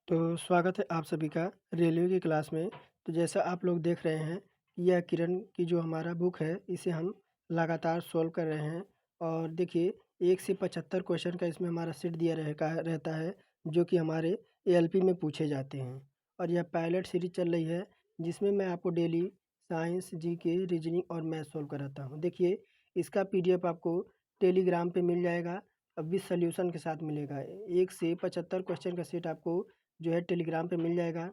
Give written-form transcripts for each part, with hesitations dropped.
तो स्वागत है आप सभी का रेलवे की क्लास में। तो जैसा आप लोग देख रहे हैं, यह किरण की जो हमारा बुक है, इसे हम लगातार सॉल्व कर रहे हैं। और देखिए 1 से 75 क्वेश्चन का इसमें हमारा सेट दिया रहता है, जो कि हमारे एएलपी में पूछे जाते हैं। और यह पायलट सीरीज चल रही है, जिसमें मैं आपको डेली साइंस, जीके, रीजनिंग और मैथ सॉल्व कराता हूँ। देखिए, इसका पीडीएफ आपको टेलीग्राम पे मिल जाएगा, विद सॉल्यूशन के साथ मिलेगा। 1 से 75 क्वेश्चन का सेट आपको जो है टेलीग्राम पे मिल जाएगा।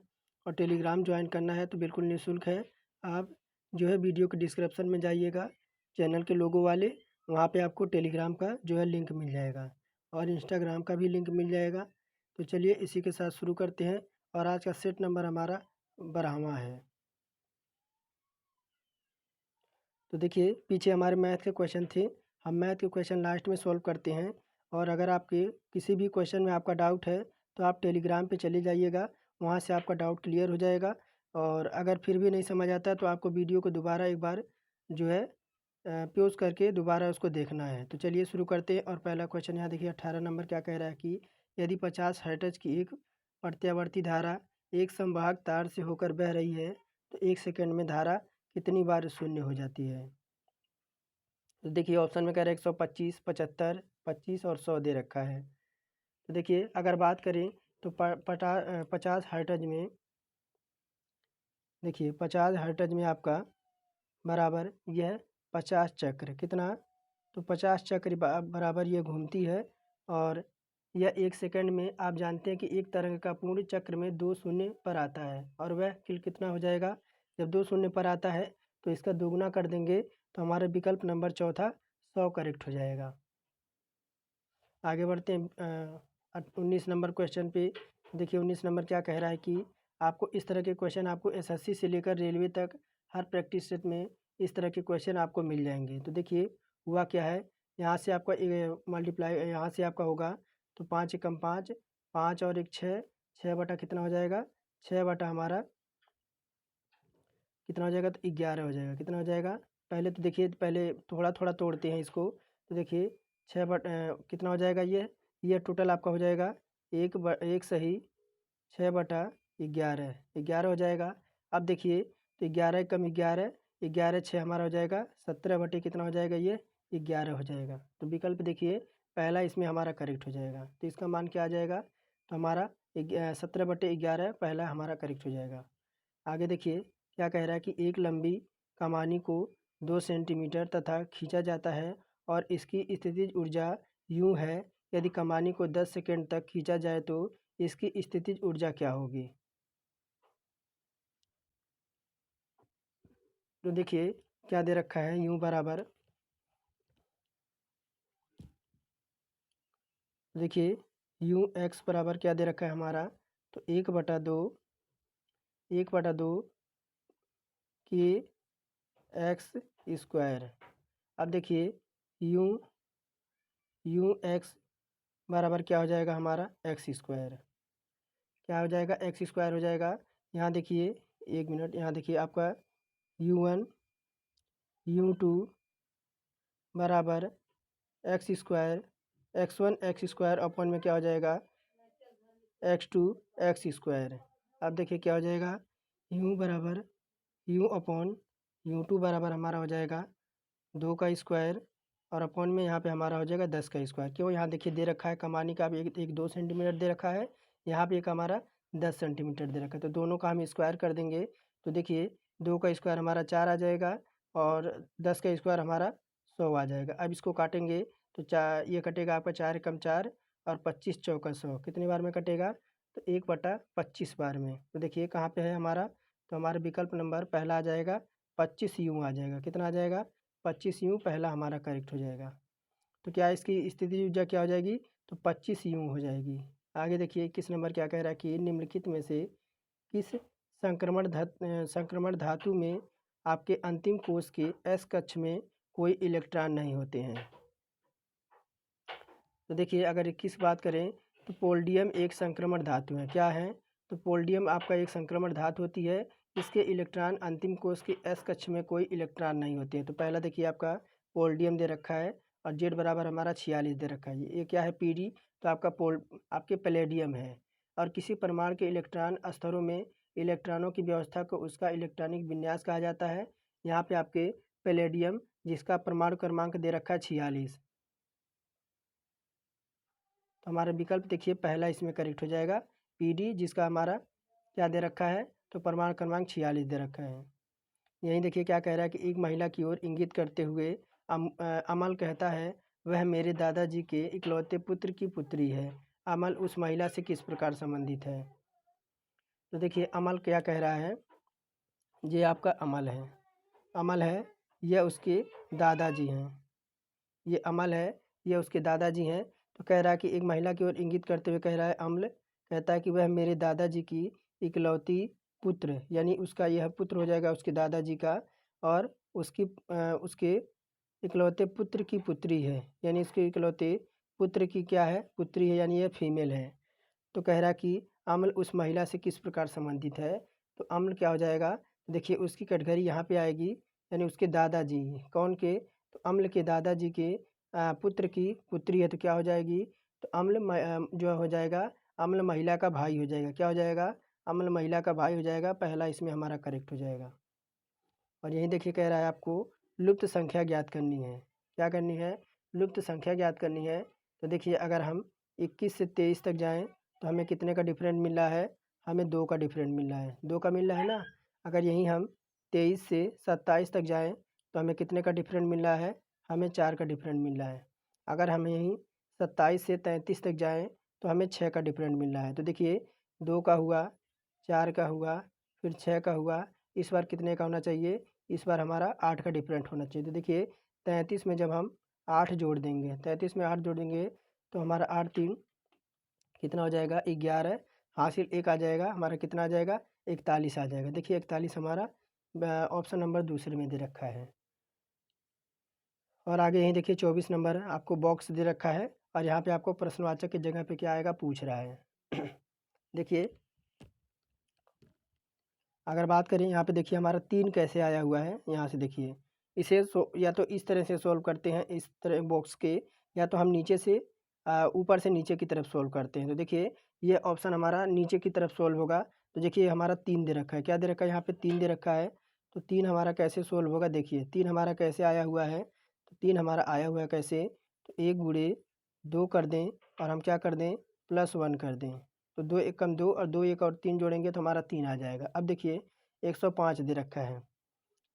और टेलीग्राम ज्वाइन करना है तो बिल्कुल निःशुल्क है। आप जो है वीडियो के डिस्क्रिप्शन में जाइएगा, चैनल के लोगो वाले, वहाँ पे आपको टेलीग्राम का जो है लिंक मिल जाएगा और इंस्टाग्राम का भी लिंक मिल जाएगा। तो चलिए इसी के साथ शुरू करते हैं। और आज का सेट नंबर हमारा 12वां है। तो देखिए, पीछे हमारे मैथ के क्वेश्चन थे। हम मैथ के क्वेश्चन लास्ट में सॉल्व करते हैं। और अगर आपके किसी भी क्वेश्चन में आपका डाउट है तो आप टेलीग्राम पे चले जाइएगा, वहाँ से आपका डाउट क्लियर हो जाएगा। और अगर फिर भी नहीं समझ आता है तो आपको वीडियो को दोबारा एक बार जो है पॉज़ करके दोबारा उसको देखना है। तो चलिए शुरू करते हैं। और पहला क्वेश्चन यहाँ देखिए 18 नंबर क्या कह रहा है कि यदि 50 हर्ट्ज की एक प्रत्यावर्ती धारा एक संवाहक तार से होकर बह रही है, तो 1 सेकंड में धारा कितनी बार शून्य हो जाती है। तो देखिए ऑप्शन में कह रहा है 125, 75, 25 और 100 दे रखा है। तो देखिए अगर बात करें तो 50 हर्ट्ज में, देखिए 50 हर्ट्ज में आपका बराबर यह 50 चक्र कितना, तो 50 चक्र बराबर ये घूमती है। और यह 1 सेकंड में आप जानते हैं कि एक तरंग का पूर्ण चक्र में 2 शून्य पर आता है। और वह कितना हो जाएगा, जब 2 शून्य पर आता है तो इसका दोगुना कर देंगे तो हमारा विकल्प नंबर चौथा 100 करेक्ट हो जाएगा। आगे बढ़ते हैं 19 नंबर क्वेश्चन पे। देखिए 19 नंबर क्या कह रहा है कि आपको इस तरह के क्वेश्चन आपको एसएससी से लेकर रेलवे तक हर प्रैक्टिस सेट में इस तरह के क्वेश्चन आपको मिल जाएंगे। तो देखिए हुआ क्या है, यहाँ से आपका मल्टीप्लाई यहाँ से आपका होगा तो 5 एकम 5, 5 और एक 6, 6 बटा कितना हो जाएगा, 6 बटा हमारा कितना हो जाएगा, तो 11 हो जाएगा। कितना हो जाएगा, पहले तो देखिए पहले थोड़ा थोड़ा तोड़ते हैं इसको। तो देखिए 6 कितना हो जाएगा, ये टोटल आपका हो जाएगा एक सही 6 बटा 11, 11 हो जाएगा। अब देखिए तो 11 कम 11, 11 6 हमारा हो जाएगा 17 बटे कितना हो जाएगा, ये 11 हो जाएगा। तो विकल्प देखिए पहला इसमें हमारा करेक्ट हो जाएगा। तो इसका मान क्या आ जाएगा, तो हमारा 17 बटे 11 पहला हमारा करेक्ट हो जाएगा। आगे देखिए क्या कह रहा है कि एक लंबी कमानी को 2 सेंटीमीटर तथा खींचा जाता है और इसकी स्थितिज ऊर्जा यूँ है, यदि कमानी को 10 सेकंड तक खींचा जाए तो इसकी स्थितिज ऊर्जा क्या होगी। तो देखिए क्या दे रखा है, यूँ बराबर, देखिए यूँ एक्स बराबर क्या दे रखा है हमारा, तो 1/2 के एक्स स्क्वायर। अब देखिए यूँ यूँ एक्स बराबर क्या हो जाएगा हमारा, एक्स स्क्वायर। क्या हो जाएगा, एक्स स्क्वायर हो जाएगा। यहाँ देखिए एक मिनट, यहाँ देखिए आपका u1 u2 बराबर x1 एक्स स्क्वायर अपन में क्या हो जाएगा, x2 एक्स स्क्वायर। अब देखिए क्या हो जाएगा, u बराबर u अपॉन u2 बराबर हमारा हो जाएगा 2 का स्क्वायर और अपॉन में यहाँ पे हमारा हो जाएगा 10 का स्क्वायर। क्यों, यहाँ देखिए दे रखा है कमानी का भी एक 2 सेंटीमीटर दे रखा है, यहाँ पे एक हमारा 10 सेंटीमीटर दे रखा है। तो दोनों का हम स्क्वायर कर देंगे तो देखिए 2 का स्क्वायर हमारा 4 आ जाएगा और 10 का स्क्वायर हमारा 100 आ जाएगा। अब इसको काटेंगे तो ये कटेगा आपका 4 एकम 4 और 25 चौका 100 कितनी बार में कटेगा, तो 1/25 बार में। तो देखिए कहाँ पे है हमारा, तो हमारा विकल्प नंबर पहला आ जाएगा 25 यूँ आ जाएगा। कितना आ जाएगा, 25 यूँ पहला हमारा करेक्ट हो जाएगा। तो क्या इसकी स्थिति ऊर्जा क्या हो जाएगी, तो 25 यूँ हो जाएगी। आगे देखिए किस नंबर क्या कह रहा है कि निम्नलिखित में से किस संक्रमण धातु में आपके अंतिम कोश के एस कक्ष में कोई इलेक्ट्रॉन नहीं होते हैं। तो देखिए अगर किस बात करें तो पोल्डियम एक संक्रमण धातु है। क्या है, तो पोल्डियम आपका एक संक्रमण धातु होती है। इसके इलेक्ट्रॉन अंतिम कोश के एस कक्ष में कोई इलेक्ट्रॉन नहीं होते हैं। तो पहला देखिए आपका पोल्डियम दे रखा है और जेड बराबर हमारा 46 दे रखा है। ये क्या है, पीडी, तो आपका आपके पैलेडियम है। और किसी परमाणु के इलेक्ट्रॉन स्तरों में इलेक्ट्रॉनों की व्यवस्था को उसका इलेक्ट्रॉनिक विन्यास कहा जाता है। यहाँ पे आपके पैलेडियम, जिसका परमाणु क्रमांक दे रखा है 46। तो हमारा विकल्प देखिए पहला इसमें करेक्ट हो जाएगा। PD, जिसका हमारा क्या दे रखा है, तो परमाणु क्रमांक 46 दे रखा है। यहीं देखिए क्या कह रहा है कि एक महिला की ओर इंगित करते हुए अमल कहता है, वह मेरे दादाजी के इकलौते पुत्र की पुत्री है। अमल उस महिला से किस प्रकार संबंधित है? तो देखिए अमल क्या कह रहा है, ये आपका अमल है, अमल है, यह उसके दादाजी हैं, ये अमल है, यह उसके दादाजी हैं। तो कह रहा है कि एक महिला की ओर इंगित करते हुए कह रहा है, अम्ल कहता है कि वह मेरे दादाजी की इकलौती पुत्र, यानी उसका यह पुत्र हो जाएगा उसके दादाजी का, और उसके इकलौते पुत्र की पुत्री है, यानी उसके इकलौते पुत्र की क्या है, पुत्री है, यानी यह फीमेल है। तो कह रहा कि अम्ल उस महिला से किस प्रकार संबंधित है? तो अम्ल क्या हो जाएगा, देखिए उसकी कटघरी यहाँ पे आएगी, यानी उसके दादाजी, कौन के, तो अम्ल के दादाजी के पुत्र की पुत्री है, तो क्या हो जाएगी, तो अम्ल जो हो जाएगा, अम्ल महिला का भाई हो जाएगा। क्या हो जाएगा, अम्ल महिला का भाई हो जाएगा। पहला इसमें हमारा करेक्ट हो जाएगा। और यहीं देखिए कह रहा है आपको लुप्त संख्या ज्ञात करनी है। क्या करनी है, लुप्त संख्या ज्ञात करनी है। तो देखिए अगर हम 21 से 23 तक जाएं तो हमें कितने का डिफरेंट मिल रहा है, हमें 2 का डिफरेंट मिल रहा है, 2 का मिल रहा है ना। अगर यहीं हम 23 से 27 तक जाएं तो हमें कितने का डिफरेंट मिल रहा है, हमें 4 का डिफरेंट मिल रहा है। अगर हम यहीं 27 से 33 तक जाएँ तो हमें 6 का डिफरेंट मिल रहा है। तो देखिए 2 का हुआ, 4 का हुआ, फिर 6 का हुआ, इस बार कितने का होना चाहिए, इस बार हमारा 8 का डिफरेंट होना चाहिए। तो देखिए 33 में जब हम 8 जोड़ देंगे, 33 में 8 जोड़ देंगे तो हमारा 8 3 कितना हो जाएगा, 11, हासिल 1 आ जाएगा, हमारा कितना आ जाएगा, 41 आ जाएगा। देखिए 41 हमारा ऑप्शन नंबर दूसरे में दे रखा है। और आगे यहीं देखिए 24 नंबर आपको बॉक्स दे रखा है, और यहाँ पे आपको प्रश्नवाचक की जगह पे क्या आएगा, पूछ रहा है। देखिए अगर बात करें यहाँ पे देखिए हमारा 3 कैसे आया हुआ है, यहाँ से देखिए इसे या तो इस तरह से सोल्व करते हैं, इस तरह बॉक्स के, या तो हम नीचे से ऊपर से नीचे की तरफ सोल्व करते हैं। तो देखिए ये ऑप्शन हमारा नीचे की तरफ सोल्व होगा। तो देखिए हमारा 3 दे रखा है, क्या दे रखा है, यहाँ पे 3 दे रखा है। तो 3 हमारा कैसे सोल्व होगा, देखिए 3 हमारा कैसे आया हुआ है, तो 3 हमारा आया हुआ है कैसे, तो 1 गुणे 2 कर दें, और हम क्या कर दें, +1 कर दें। तो 2 1 कम 2, और 2 1 और 3 जोड़ेंगे तो हमारा 3 आ जाएगा। अब देखिए 105 दे रखा है,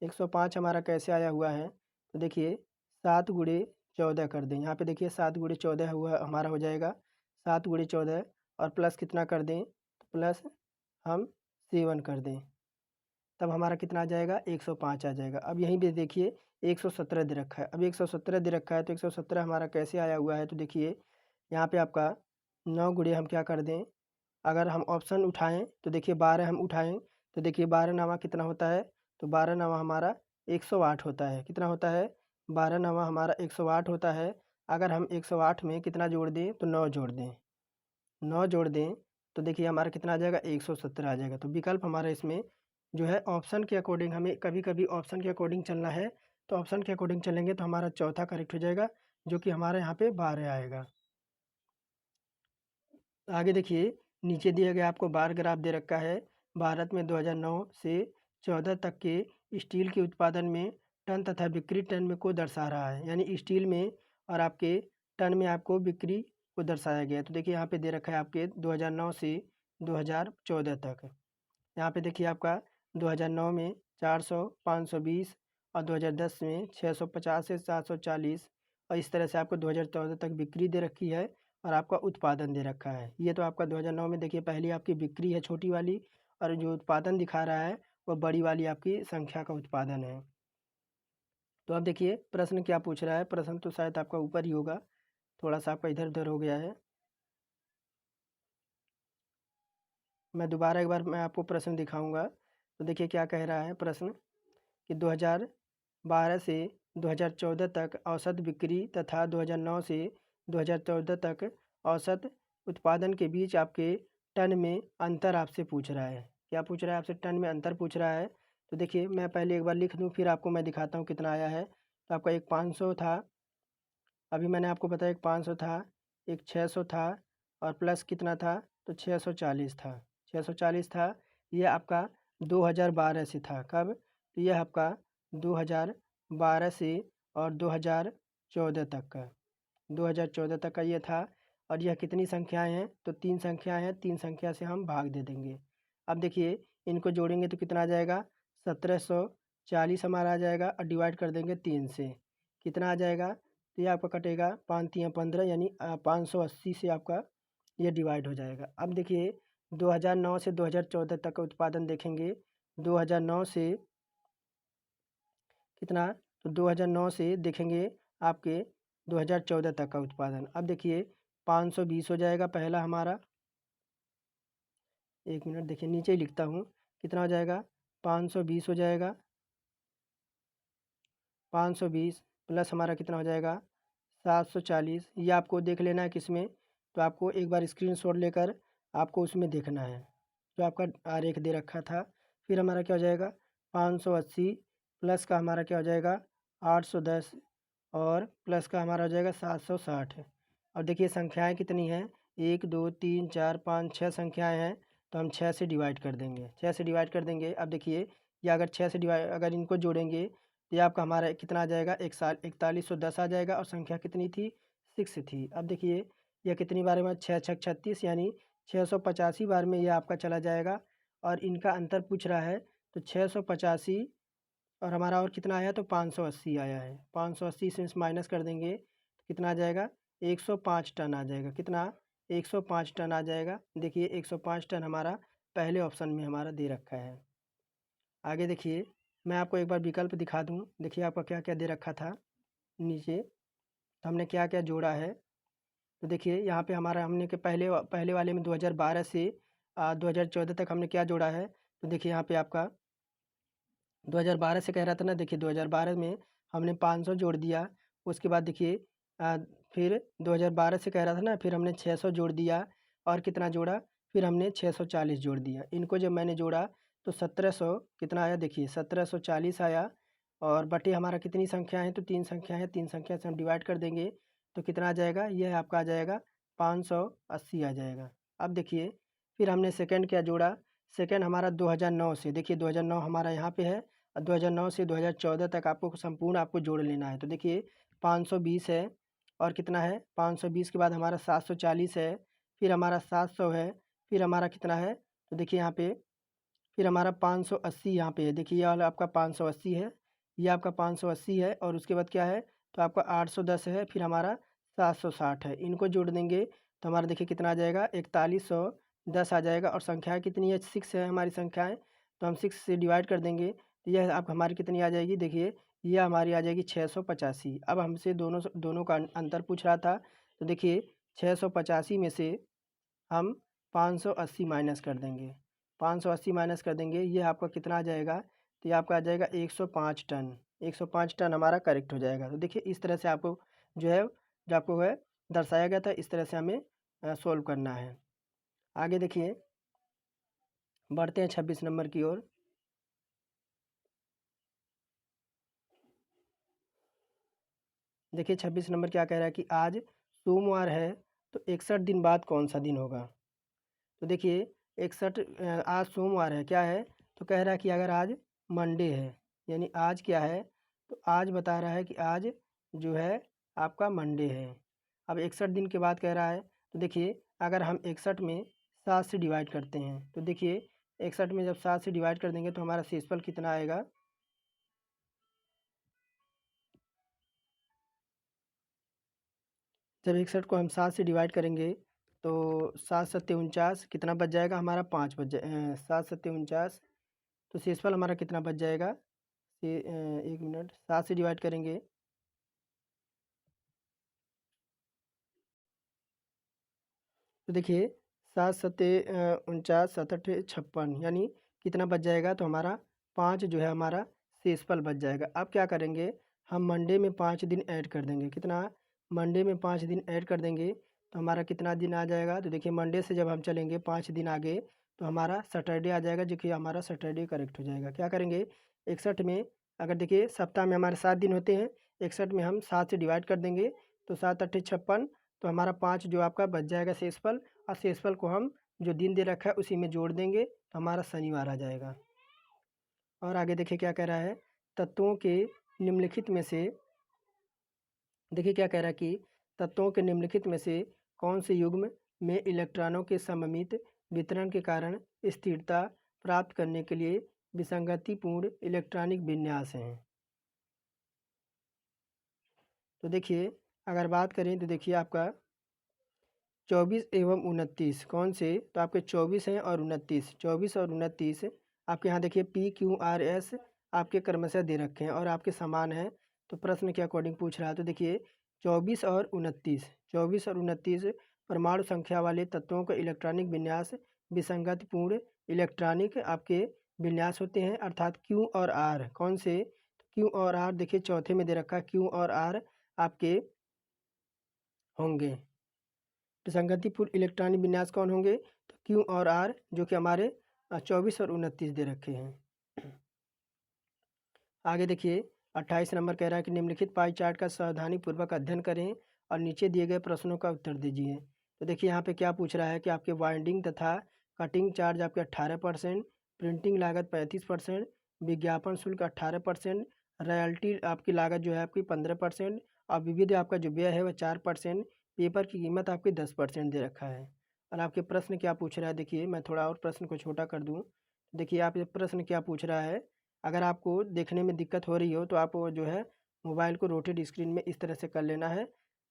105 हमारा कैसे आया हुआ है, तो देखिए 7 गुणे 14 कर दें। यहाँ पे देखिए 7 गुणे 14 हुआ हमारा हो जाएगा, 7 गुणे 14, और प्लस कितना कर दें, तो प्लस हम 7 कर दें, तब हमारा कितना आ जाएगा, 105 आ जाएगा। अब यहीं पे देखिए 117 दे रखा है। अब 117 दे रखा है तो 117 हमारा कैसे आया हुआ है, तो देखिए यहाँ पे आपका 9 गुणे हम क्या कर दें, अगर हम ऑप्शन उठाएं तो देखिए 12 हम उठाएं तो देखिए 12 नवा कितना होता है, तो 12 नवा हमारा 108 होता है। कितना होता है, 12 नवा हमारा 108 होता है। अगर हम 108 में कितना जोड़ दें, तो 9 जोड़ दें, 9 जोड़ दें तो देखिए हमारा कितना आ जाएगा, 117 आ जाएगा। तो विकल्प हमारा इसमें जो है ऑप्शन के अकॉर्डिंग, हमें कभी कभी ऑप्शन के अकॉर्डिंग चलना है, तो ऑप्शन के अकॉर्डिंग चलेंगे तो हमारा चौथा करेक्ट हो जाएगा, जो कि हमारे यहाँ पे 12 आएगा। आगे देखिए नीचे दिया गया आपको बार ग्राफ दे रखा है। भारत में 2009 से 14 तक के स्टील के उत्पादन में टन तथा बिक्री टन में को दर्शा रहा है, यानी स्टील में और आपके टन में आपको बिक्री को दर्शाया गया है। तो देखिए यहाँ पे दे रखा है आपके 2009 से 2014 तक। यहाँ पे देखिए आपका 2009 में 400, 520, और 2010 में 650 से 740, और इस तरह से आपको 2014 तक बिक्री दे रखी है, और आपका उत्पादन दे रखा है। ये तो आपका 2009 में देखिए पहली आपकी बिक्री है छोटी वाली, और जो उत्पादन दिखा रहा है वो बड़ी वाली आपकी संख्या का उत्पादन है। तो अब देखिए प्रश्न क्या पूछ रहा है, प्रश्न तो शायद आपका ऊपर ही होगा, थोड़ा सा आपका इधर उधर हो गया है। मैं दोबारा एक बार मैं आपको प्रश्न दिखाऊंगा। तो देखिए क्या कह रहा है प्रश्न, कि 2012 से 2014 तक औसत बिक्री तथा 2009 से 2014 तक औसत उत्पादन के बीच आपके टन में अंतर आपसे पूछ रहा है। क्या पूछ रहा है आपसे, टन में अंतर पूछ रहा है। तो देखिए मैं पहले एक बार लिख दूं, फिर आपको मैं दिखाता हूँ कितना आया है। तो आपका एक 500 था, अभी मैंने आपको बताया एक 500 था, एक 600 था, और प्लस कितना था, तो 640 था, 640 था। ये आपका 2012 से था। कब? तो यह आपका 2012 से और 2014 तक का, 2014 तक का ये था। और यह कितनी संख्याएं हैं? तो 3 संख्याएं हैं, 3 संख्या से हम भाग दे देंगे। अब देखिए इनको जोड़ेंगे तो कितना आ जाएगा? 1740 हमारा आ जाएगा और डिवाइड कर देंगे 3 से, कितना आ जाएगा? तो ये आपका कटेगा 5 3 15, यानी 580 से आपका ये डिवाइड हो जाएगा। अब देखिए 2009 से 2014 तक का उत्पादन देखेंगे। 2009 से कितना? तो 2009 से देखेंगे आपके 2014 तक का उत्पादन। अब देखिए 520 हो जाएगा पहला हमारा। एक मिनट, देखिए नीचे ही लिखता हूँ, कितना हो जाएगा? 520 हो जाएगा। 520 प्लस हमारा कितना हो जाएगा? 740। ये आपको देख लेना है किसमें, तो आपको एक बार स्क्रीनशॉट लेकर आपको उसमें देखना है जो आपका आरेख दे रखा था। फिर हमारा क्या हो जाएगा? 580 प्लस का हमारा क्या हो जाएगा? 810 और प्लस का हमारा हो जाएगा 760। और देखिए संख्याएं कितनी हैं? 1 2 3 4 5 6 संख्याएं हैं, तो हम 6 से डिवाइड कर देंगे, 6 से डिवाइड कर देंगे। अब देखिए ये अगर 6 से डिवाइड, अगर इनको जोड़ेंगे तो ये आपका हमारा कितना आ जाएगा? 4110 आ जाएगा। और संख्या कितनी थी? 6 थी। अब देखिए यह कितनी बार में? 6 6 36, यानी 685 बार में ये आपका चला जाएगा। और इनका अंतर पूछ रहा है, तो 685 और हमारा और कितना आया? तो 580 आया है। 580 से माइनस कर देंगे तो कितना आ जाएगा? 105 टन आ जाएगा। कितना? 105 टन आ जाएगा। देखिए 105 टन हमारा पहले ऑप्शन में हमारा दे रखा है। आगे देखिए मैं आपको एक बार विकल्प दिखा दूँ। देखिए आपका क्या क्या दे रखा था नीचे, तो हमने क्या क्या जोड़ा है। तो देखिए यहाँ पे हमारा हमने के पहले वाले में 2012 से 2014 तक हमने क्या जोड़ा है। तो देखिए यहाँ पे आपका 2012 से कह रहा था ना, देखिए 2012 में हमने 500 जोड़ दिया। उसके बाद देखिए फिर 2012 से कह रहा था ना, फिर हमने 600 जोड़ दिया। और कितना जोड़ा? फिर हमने 640 जोड़ दिया। इनको जब मैंने जोड़ा तो 1700 कितना आया? देखिए 1740 आया। और बटे हमारा कितनी संख्या है? तो 3 संख्या है, 3 संख्या से हम डिवाइड कर देंगे तो कितना आ जाएगा? यह आपका आ जाएगा 580 आ जाएगा। अब देखिए फिर हमने सेकंड क्या जोड़ा? सेकंड हमारा 2009 से, देखिए 2009 हमारा यहाँ पे है। और 2009 से 2014 तक आपको संपूर्ण आपको जोड़ लेना है। तो देखिए 520 है और कितना है? 520 के बाद हमारा 740 है, फिर हमारा 700 है, फिर हमारा कितना है? तो देखिए यहाँ पे फिर हमारा 580 यहाँ पे है। देखिए ये वाला आपका 580 है, ये आपका 580 है। और उसके बाद क्या है? तो आपका 810 है, फिर हमारा 760 है। इनको जोड़ देंगे तो हमारा देखिए कितना आ जाएगा? 4110 आ जाएगा। और संख्याएँ कितनी है? 6 है हमारी संख्याएँ, तो हम 6 से डिवाइड कर देंगे तो यह आप हमारी कितनी आ जाएगी? देखिए ये हमारी आ जाएगी 685। अब हमसे दोनों का अंतर पूछ रहा था, तो देखिए 685 में से हम 580 माइनस कर देंगे, 580 माइनस कर देंगे, ये आपका कितना आ जाएगा? तो ये आपका आ जाएगा 105 टन। 105 टन हमारा करेक्ट हो जाएगा। तो देखिए इस तरह से आपको जो आपको है दर्शाया गया था, इस तरह से हमें सोल्व करना है। आगे देखिए बढ़ते हैं 26 नंबर की ओर। देखिए 26 नंबर क्या कह रहा है कि आज सोमवार है, तो 61 दिन बाद कौन सा दिन होगा? तो देखिए 61 आज सोमवार है, क्या है? तो कह रहा है कि अगर आज मंडे है, यानी आज क्या है? तो आज बता रहा है कि आज जो है आपका मंडे है। अब 61 दिन के बाद कह रहा है, तो देखिए अगर हम 61 में 7 से डिवाइड करते हैं, तो देखिए 61 में जब 7 से डिवाइड कर देंगे तो हमारा शेषफल कितना आएगा? जब 61 को हम 7 से डिवाइड करेंगे तो 7 सत्ते 49, कितना बच जाएगा हमारा? 5 बच जाए 7 सत्ते 49, तो शेषफल हमारा कितना बच जाएगा? एक मिनट, 7 से डिवाइड करेंगे तो देखिए 7 सत्ते 49, 7 अट्ठे 56, यानी कितना बच जाएगा? तो हमारा 5 जो है हमारा शेषफल बच जाएगा। अब क्या करेंगे? हम मंडे में 5 दिन ऐड कर देंगे। कितना? मंडे में 5 दिन ऐड कर देंगे तो हमारा कितना दिन आ जाएगा? तो देखिए मंडे से जब हम चलेंगे 5 दिन आगे तो हमारा सैटरडे आ जाएगा, जो कि हमारा सैटरडे करेक्ट हो जाएगा। क्या करेंगे? 61 में, अगर देखिए सप्ताह में हमारे 7 दिन होते हैं, 61 में हम 7 से डिवाइड कर देंगे तो 7 अट्ठे 56, तो हमारा 5 जो आपका बच जाएगा शेषफल। और शेषफल को हम जो दिन दे रखा है उसी में जोड़ देंगे तो हमारा शनिवार आ जाएगा। और आगे देखिए क्या कह रहा है, तत्वों के निम्नलिखित में से, देखिए क्या कह रहा है कि तत्वों के निम्नलिखित में से कौन से युग्म में इलेक्ट्रॉनों के सममित वितरण के कारण स्थिरता प्राप्त करने के लिए विसंगतिपूर्ण इलेक्ट्रॉनिक विन्यास हैं। तो देखिए अगर बात करें तो देखिए आपका 24 एवं 29 कौन से, तो आपके 24 हैं और 29, 24 और 29 आपके यहाँ देखिए PQRS आपके क्रमशः दे रखे हैं और आपके समान हैं। तो प्रश्न के अकॉर्डिंग पूछ रहा है। तो देखिए 24 और 29 परमाणु संख्या वाले तत्वों का इलेक्ट्रॉनिक विन्यास विसंगतिपूर्ण इलेक्ट्रॉनिक आपके विन्यास होते हैं, अर्थात Q और R कौन से, Q और R देखिए चौथे में दे रखा है, Q और R आपके होंगे। विसंगतिपूर्ण इलेक्ट्रॉनिक विन्यास कौन होंगे, तो Q और R जो कि हमारे 24 और 29 दे रखे हैं। आगे देखिए 28 नंबर कह रहा है कि निम्नलिखित पाई चार्ट का सावधानीपूर्वक अध्ययन करें और नीचे दिए गए प्रश्नों का उत्तर दीजिए। तो देखिए यहाँ पे क्या पूछ रहा है कि आपके वाइंडिंग तथा कटिंग चार्ज आपके 18%, प्रिंटिंग लागत 35%, विज्ञापन शुल्क 18%, रॉयल्टी आपकी लागत जो है आपकी 15% और विविध आपका जो व्यय है वह 4%, पेपर की कीमत आपकी 10% दे रखा है। और आपके प्रश्न क्या पूछ रहा है, देखिए मैं थोड़ा और प्रश्न को छोटा कर दूँ। देखिए आप ये प्रश्न क्या पूछ रहा है, अगर आपको देखने में दिक्कत हो रही हो तो आप वो जो है मोबाइल को रोटेट स्क्रीन में इस तरह से कर लेना है।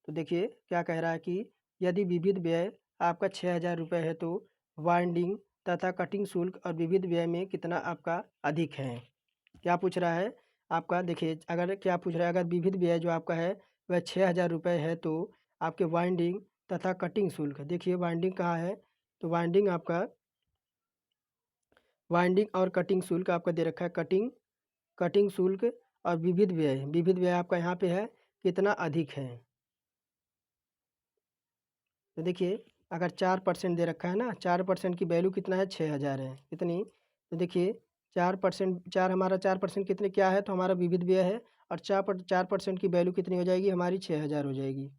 तो देखिए क्या कह रहा है कि यदि विविध व्यय आपका 6,000 रुपये है तो वाइंडिंग तथा कटिंग शुल्क और विविध व्यय में कितना आपका अधिक है। क्या पूछ रहा है आपका, देखिए अगर क्या पूछ रहा है, अगर विविध व्यय जो आपका है वह 6,000 रुपये है तो आपके वाइंडिंग तथा कटिंग शुल्क, देखिए वाइंडिंग कहाँ है, तो वाइंडिंग आपका, वाइंडिंग और कटिंग शुल्क आपका दे रखा है, कटिंग शुल्क और विविध व्यय आपका यहाँ पे है कितना अधिक है। तो देखिए अगर 4% दे रखा है ना, 4% की वैल्यू कितना है, 6,000 है कितनी, तो देखिए 4%, हमारा 4% कितने क्या है, तो हमारा विविध व्यय है और 4% की वैल्यू कितनी हो जाएगी हमारी, 6,000 हो जाएगी,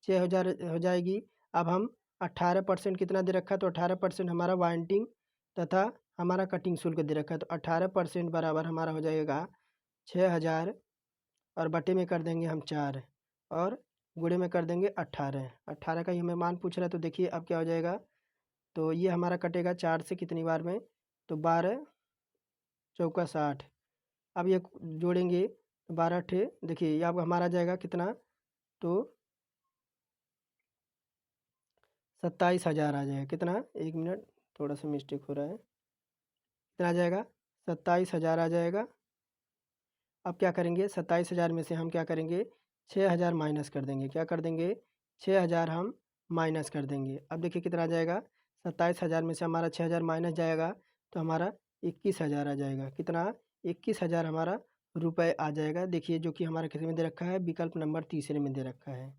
6,000 हो जाएगी। अब हम 18% कितना दे रखा है, तो 18% हमारा वाइंडिंग तथा हमारा कटिंग शुल्क दे रखा है, तो 18% बराबर हमारा हो जाएगा 6,000 और बटे में कर देंगे हम 4 और गुणे में कर देंगे 18, 18 का ही हमें मान पूछ रहा है। तो देखिए अब क्या हो जाएगा, तो ये हमारा कटेगा 4 से कितनी बार में, तो 12 चौका 60, अब ये जोड़ेंगे 12 ठे, देखिए ये अब हमारा जाएगा कितना, तो 27,000 आ जाएगा, कितना, एक मिनट थोड़ा सा मिस्टेक हो रहा है, कितना आ जाएगा, 27,000 आ जाएगा। अब क्या करेंगे, 27,000 में से हम क्या करेंगे, 6,000 माइनस कर देंगे, क्या कर देंगे, 6,000 हम माइनस कर देंगे। अब देखिए कितना आ जाएगा, 27,000 में से हमारा 6,000 माइनस जाएगा तो हमारा 21,000 आ जाएगा, कितना, 21,000 हमारा रुपये आ जाएगा। देखिए जो कि हमारा किस में दे रखा है, विकल्प नंबर तीसरे में दे रखा है।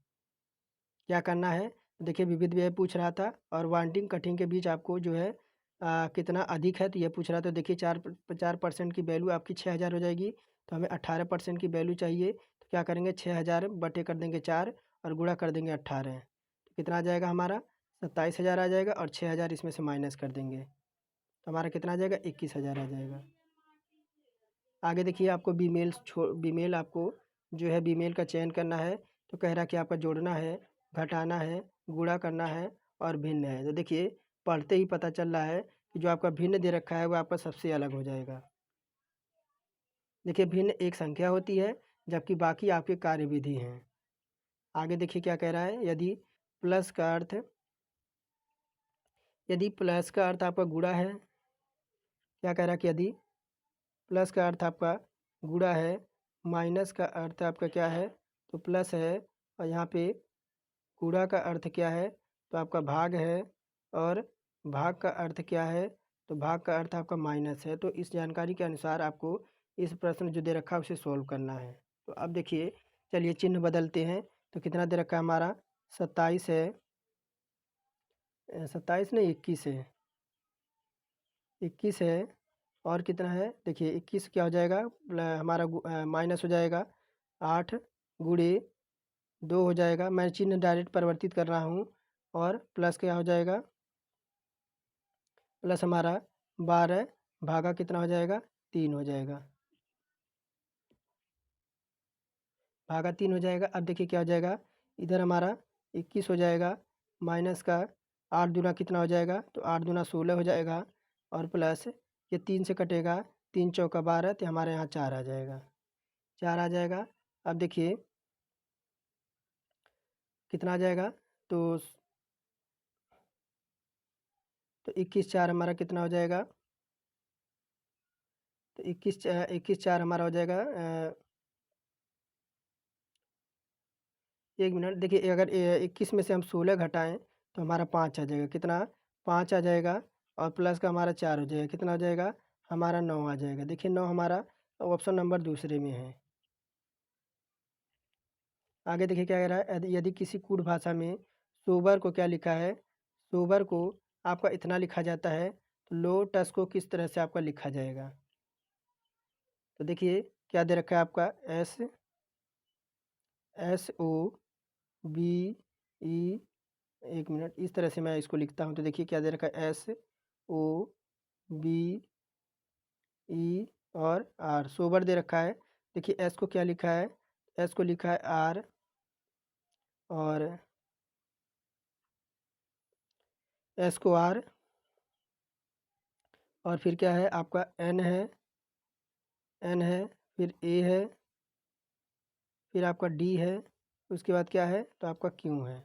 क्या करना है, देखिए विविध व्यय पूछ रहा था और वांटिंग कटिंग के बीच आपको जो है कितना अधिक है, तो ये पूछ रहा था। देखिए 4% की वैल्यू आपकी 6,000 हो जाएगी, तो हमें 18% की वैल्यू चाहिए, तो क्या करेंगे, 6,000 बटे कर देंगे 4 और गुणा कर देंगे 18, तो कितना आ जाएगा हमारा, 27,000 आ जाएगा और 6,000 इसमें से माइनस कर देंगे तो हमारा कितना आ जाएगा, 21,000 आ जाएगा। आगे देखिए आपको बीमेल आपको जो है बीमेल का चयन करना है, तो कह रहा है कि आपका जोड़ना है, घटाना है, गुणा करना है और भिन्न है। तो देखिए पढ़ते ही पता चल रहा है कि जो आपका भिन्न दे रखा है वो आपका सबसे अलग हो जाएगा। देखिए भिन्न एक संख्या होती है जबकि बाकी आपके कार्यविधि हैं। आगे देखिए क्या कह रहा है, प्लस का अर्थ यदि प्लस का अर्थ आपका गुणा है, क्या कह रहा है कि यदि प्लस का अर्थ आपका गुणा है, माइनस का अर्थ आपका क्या है, तो प्लस है, और यहाँ पे गुणा का अर्थ क्या है, तो आपका भाग है, और भाग का अर्थ क्या है, तो भाग का अर्थ आपका माइनस है। तो इस जानकारी के अनुसार आपको इस प्रश्न जो दे रखा है उसे सॉल्व करना है। तो अब देखिए चलिए चिन्ह बदलते हैं, तो कितना दे रखा है हमारा, 27 है, 27 नहीं 21 है, 21 है, और कितना है, देखिए 21 क्या हो जाएगा, हमारा माइनस हो जाएगा 8 गुणे 2 हो जाएगा, मैं चिन्ह डायरेक्ट परिवर्तित कर रहा हूँ, और प्लस क्या हो जाएगा, प्लस हमारा 12 भागा कितना हो जाएगा 3 हो जाएगा, भागा 3 हो जाएगा। अब देखिए क्या हो जाएगा, इधर हमारा 21 हो जाएगा, माइनस का 8 दूना कितना हो जाएगा, तो 8 दूना 16 हो जाएगा, और प्लस ये 3 से कटेगा, 3 चौका 12, तो हमारे यहाँ 4 आ जाएगा, 4 आ जाएगा। अब देखिए कितना आ जाएगा, तो 21 4 हमारा कितना हो जाएगा, तो 21 4 हमारा हो जाएगा 1 मिनट। देखिए अगर 21 में से हम 16 घटाएं तो हमारा 5 आ जाएगा, कितना 5 आ जाएगा, और प्लस का हमारा 4 हो जाएगा, कितना हो जाएगा हमारा 9 आ जाएगा। देखिए 9 हमारा ऑप्शन नंबर दूसरे में है। आगे देखिए क्या कह रहा है, यदि किसी कूट भाषा में सोबर को क्या लिखा है, सोबर को आपका इतना लिखा जाता है, तो लोटस को किस तरह से आपका लिखा जाएगा। तो देखिए क्या दे रखा है आपका, SOBE, 1 मिनट, इस तरह से मैं इसको लिखता हूँ। तो देखिए क्या दे रखा है, SOBE और R, सोबर दे रखा है। देखिए एस को क्या लिखा है, एस को लिखा है R, और एस को R, और फिर क्या है आपका N है, फिर A है, फिर आपका D है, उसके बाद क्या है, तो आपका Q है,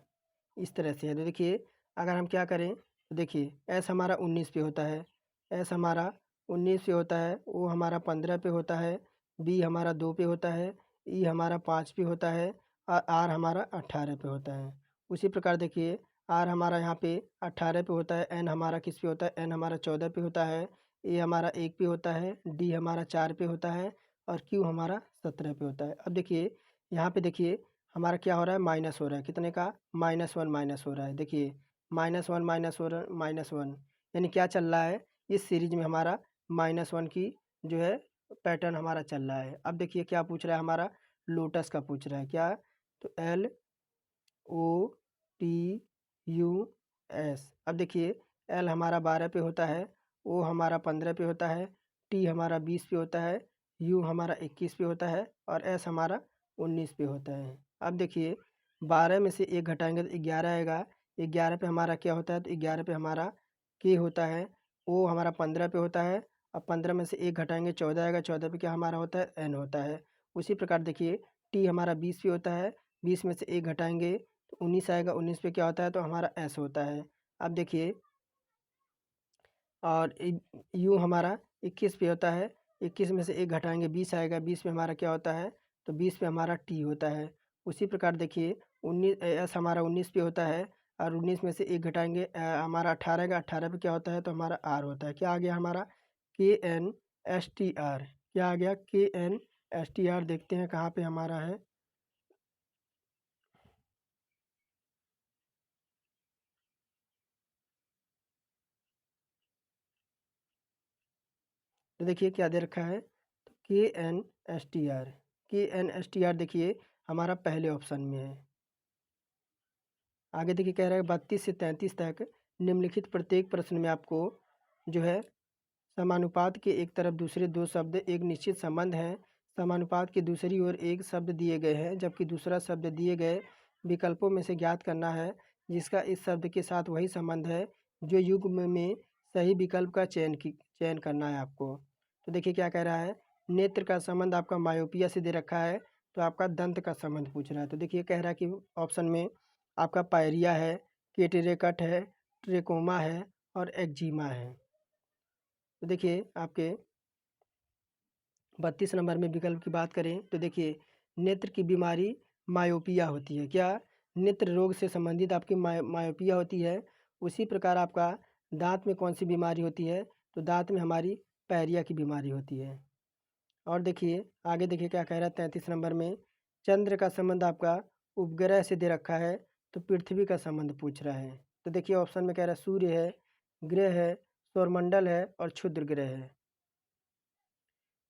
इस तरह से है। तो देखिए अगर हम क्या करें, तो देखिए एस हमारा 19 पे होता है, एस हमारा 19 पे होता है, ओ हमारा 15 पे होता है, बी हमारा 2 पे होता है, ई हमारा 5 पे होता है, और आर हमारा 18 पे होता है। उसी प्रकार देखिए आर हमारा यहाँ पे 18 पे होता है, एन हमारा किस पे होता है, एन हमारा 14 पे होता है, ए हमारा 1 पे होता है, डी हमारा 4 पे होता है, और क्यू हमारा 17 पे होता है। अब देखिए यहाँ पे देखिए हमारा क्या हो रहा है, माइनस हो रहा है, कितने का, -1 माइनस हो रहा है। देखिए -1 माइनस हो रहा है, -1 यानी क्या चल रहा है, इस सीरीज में हमारा -1 की जो है पैटर्न हमारा चल रहा है। अब देखिए क्या पूछ रहा है हमारा, लोटस का पूछ रहा है, क्या, तो LOTUS। अब देखिए एल हमारा 12 पे होता है, ओ हमारा 15 पे होता है, टी हमारा 20 पे होता है, यू हमारा 21 पे होता है, और एस हमारा 19 पे होता है। अब देखिए 12 में से 1 घटाएंगे तो 11 आएगा, 11 पे हमारा क्या होता है, तो 11 पे हमारा के होता है, ओ हमारा 15 पे होता है, अब 15 में से 1 घटाएंगे 14 आएगा, 14 पे क्या हमारा होता है, एन होता है। उसी प्रकार देखिए टी हमारा 20 पे होता है, 20 में से 1 घटाएंगे तो 19 आएगा, 19 पे क्या होता है, तो हमारा एस होता है। अब देखिए और यू हमारा 21 पे होता है, 21 में से 1 घटाएंगे 20 आएगा, 20 पे हमारा क्या होता है, तो 20 पे हमारा टी होता है। उसी प्रकार देखिए 19 एस हमारा 19 पे होता है, और 19 में से 1 घटाएंगे हमारा 18 आएगा, 18 पे क्या होता है, तो हमारा आर होता है। क्या आ गया हमारा, KNSTR, क्या आ गया, KNSTR। देखते हैं कहाँ पे हमारा है, तो देखिए क्या दे रखा है, के एन एस टी आर देखिए हमारा पहले ऑप्शन में है। आगे देखिए कह रहा है 32 से 33 तक निम्नलिखित प्रत्येक प्रश्न में आपको जो है समानुपात के एक तरफ दूसरे दो शब्द एक निश्चित संबंध है, समानुपात की दूसरी ओर एक शब्द दिए गए हैं, जबकि दूसरा शब्द दिए गए विकल्पों में से ज्ञात करना है जिसका इस शब्द के साथ वही संबंध है, जो युग्म में सही विकल्प का चयन करना है आपको। तो देखिए क्या कह रहा है, नेत्र का संबंध आपका मायोपिया से दे रखा है, तो आपका दंत का संबंध पूछ रहा है। तो देखिए कह रहा है कि ऑप्शन में आपका पायरिया है, केटेरेकट है, ट्रेकोमा है, और एक्जिमा है। तो देखिए आपके 32 नंबर में विकल्प की बात करें तो देखिए नेत्र की बीमारी मायोपिया होती है, क्या, नेत्र रोग से संबंधित आपकी मायोपिया होती है। उसी प्रकार आपका दांत में कौन सी बीमारी होती है, तो दांत में हमारी पैरिया की बीमारी होती है। और देखिए आगे देखिए क्या कह रहा है 33 नंबर में, चंद्र का संबंध आपका उपग्रह से दे रखा है, तो पृथ्वी का संबंध पूछ रहा है। तो देखिए ऑप्शन में कह रहा है सूर्य है, ग्रह है, सौरमंडल है, और क्षुद्र ग्रह है।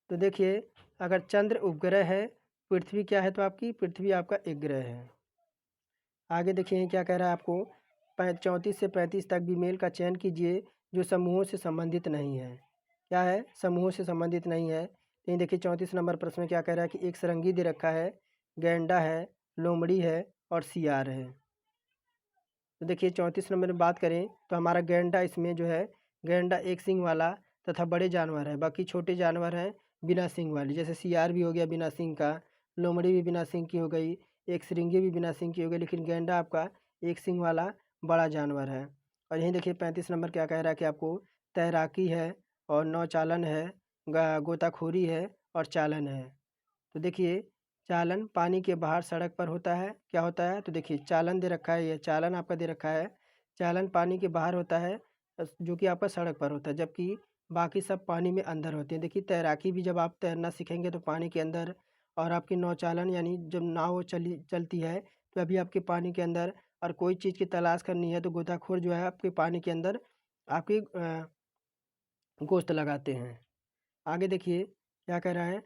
तो देखिए अगर चंद्र उपग्रह है, पृथ्वी क्या है, तो आपकी पृथ्वी आपका एक ग्रह है। आगे देखिए क्या कह रहा है आपको, 34 से 35 तक भी मेल का चयन कीजिए जो समूहों से संबंधित नहीं है। क्या है? समूहों से संबंधित नहीं है। तो ये देखिए 34 नंबर प्रश्न में क्या कह रहा है कि एक सरंगी दे रखा है, गैंडा है, लोमड़ी है और सियार है। तो देखिए 34 नंबर में बात करें तो हमारा गैंडा इसमें जो है, गैंडा एक सींग वाला तथा बड़े जानवर है, बाकी छोटे जानवर हैं बिना सींग वाली, जैसे सियार भी हो गया बिना सींग का, लोमड़ी भी बिना सींग की हो गई, एक सिरंगी भी बिना सींग की हो गई, लेकिन गैंडा आपका एक सींग वाला बड़ा जानवर है। और यहीं देखिए 35 नंबर क्या कह रहा है कि आपको तैराकी है और नौचालन है, गोताखोरी है और चालन है। तो देखिए चालन पानी के बाहर सड़क पर होता है, क्या होता है? तो देखिए चालन दे रखा है, ये चालन आपका दे रखा है, चालन पानी के बाहर होता है, जो कि आपका सड़क पर होता है, जबकि बाकी सब पानी में अंदर होते हैं। देखिए तैराकी भी जब आप तैरना सीखेंगे तो पानी के अंदर, और आपकी नौचालन यानी जब नाव चलती है तो अभी आपके पानी के अंदर, और कोई चीज़ की तलाश करनी है तो गोताखोर जो है आपके पानी के अंदर आपकी गोश्त लगाते हैं। आगे देखिए क्या कह रहा है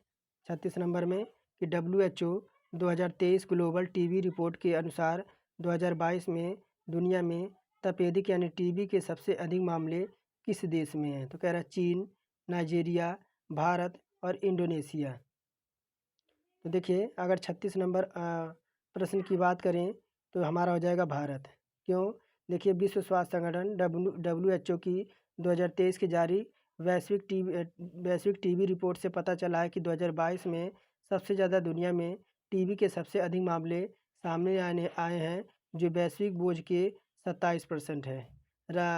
36 नंबर में कि WHO 2023 ग्लोबल टीबी रिपोर्ट के अनुसार 2022 में दुनिया में तपेदिक यानी टीबी के सबसे अधिक मामले किस देश में हैं? तो कह रहा है चीन, नाइजीरिया, भारत और इंडोनेशिया। तो देखिए अगर 36 नंबर प्रश्न की बात करें तो हमारा हो जाएगा भारत। क्यों? देखिए विश्व स्वास्थ्य संगठन WHO की 2023 की जारी वैश्विक टीबी रिपोर्ट से पता चला है कि 2022 में सबसे ज़्यादा दुनिया में टीबी के सबसे अधिक मामले सामने आए हैं, जो वैश्विक बोझ के 27% है।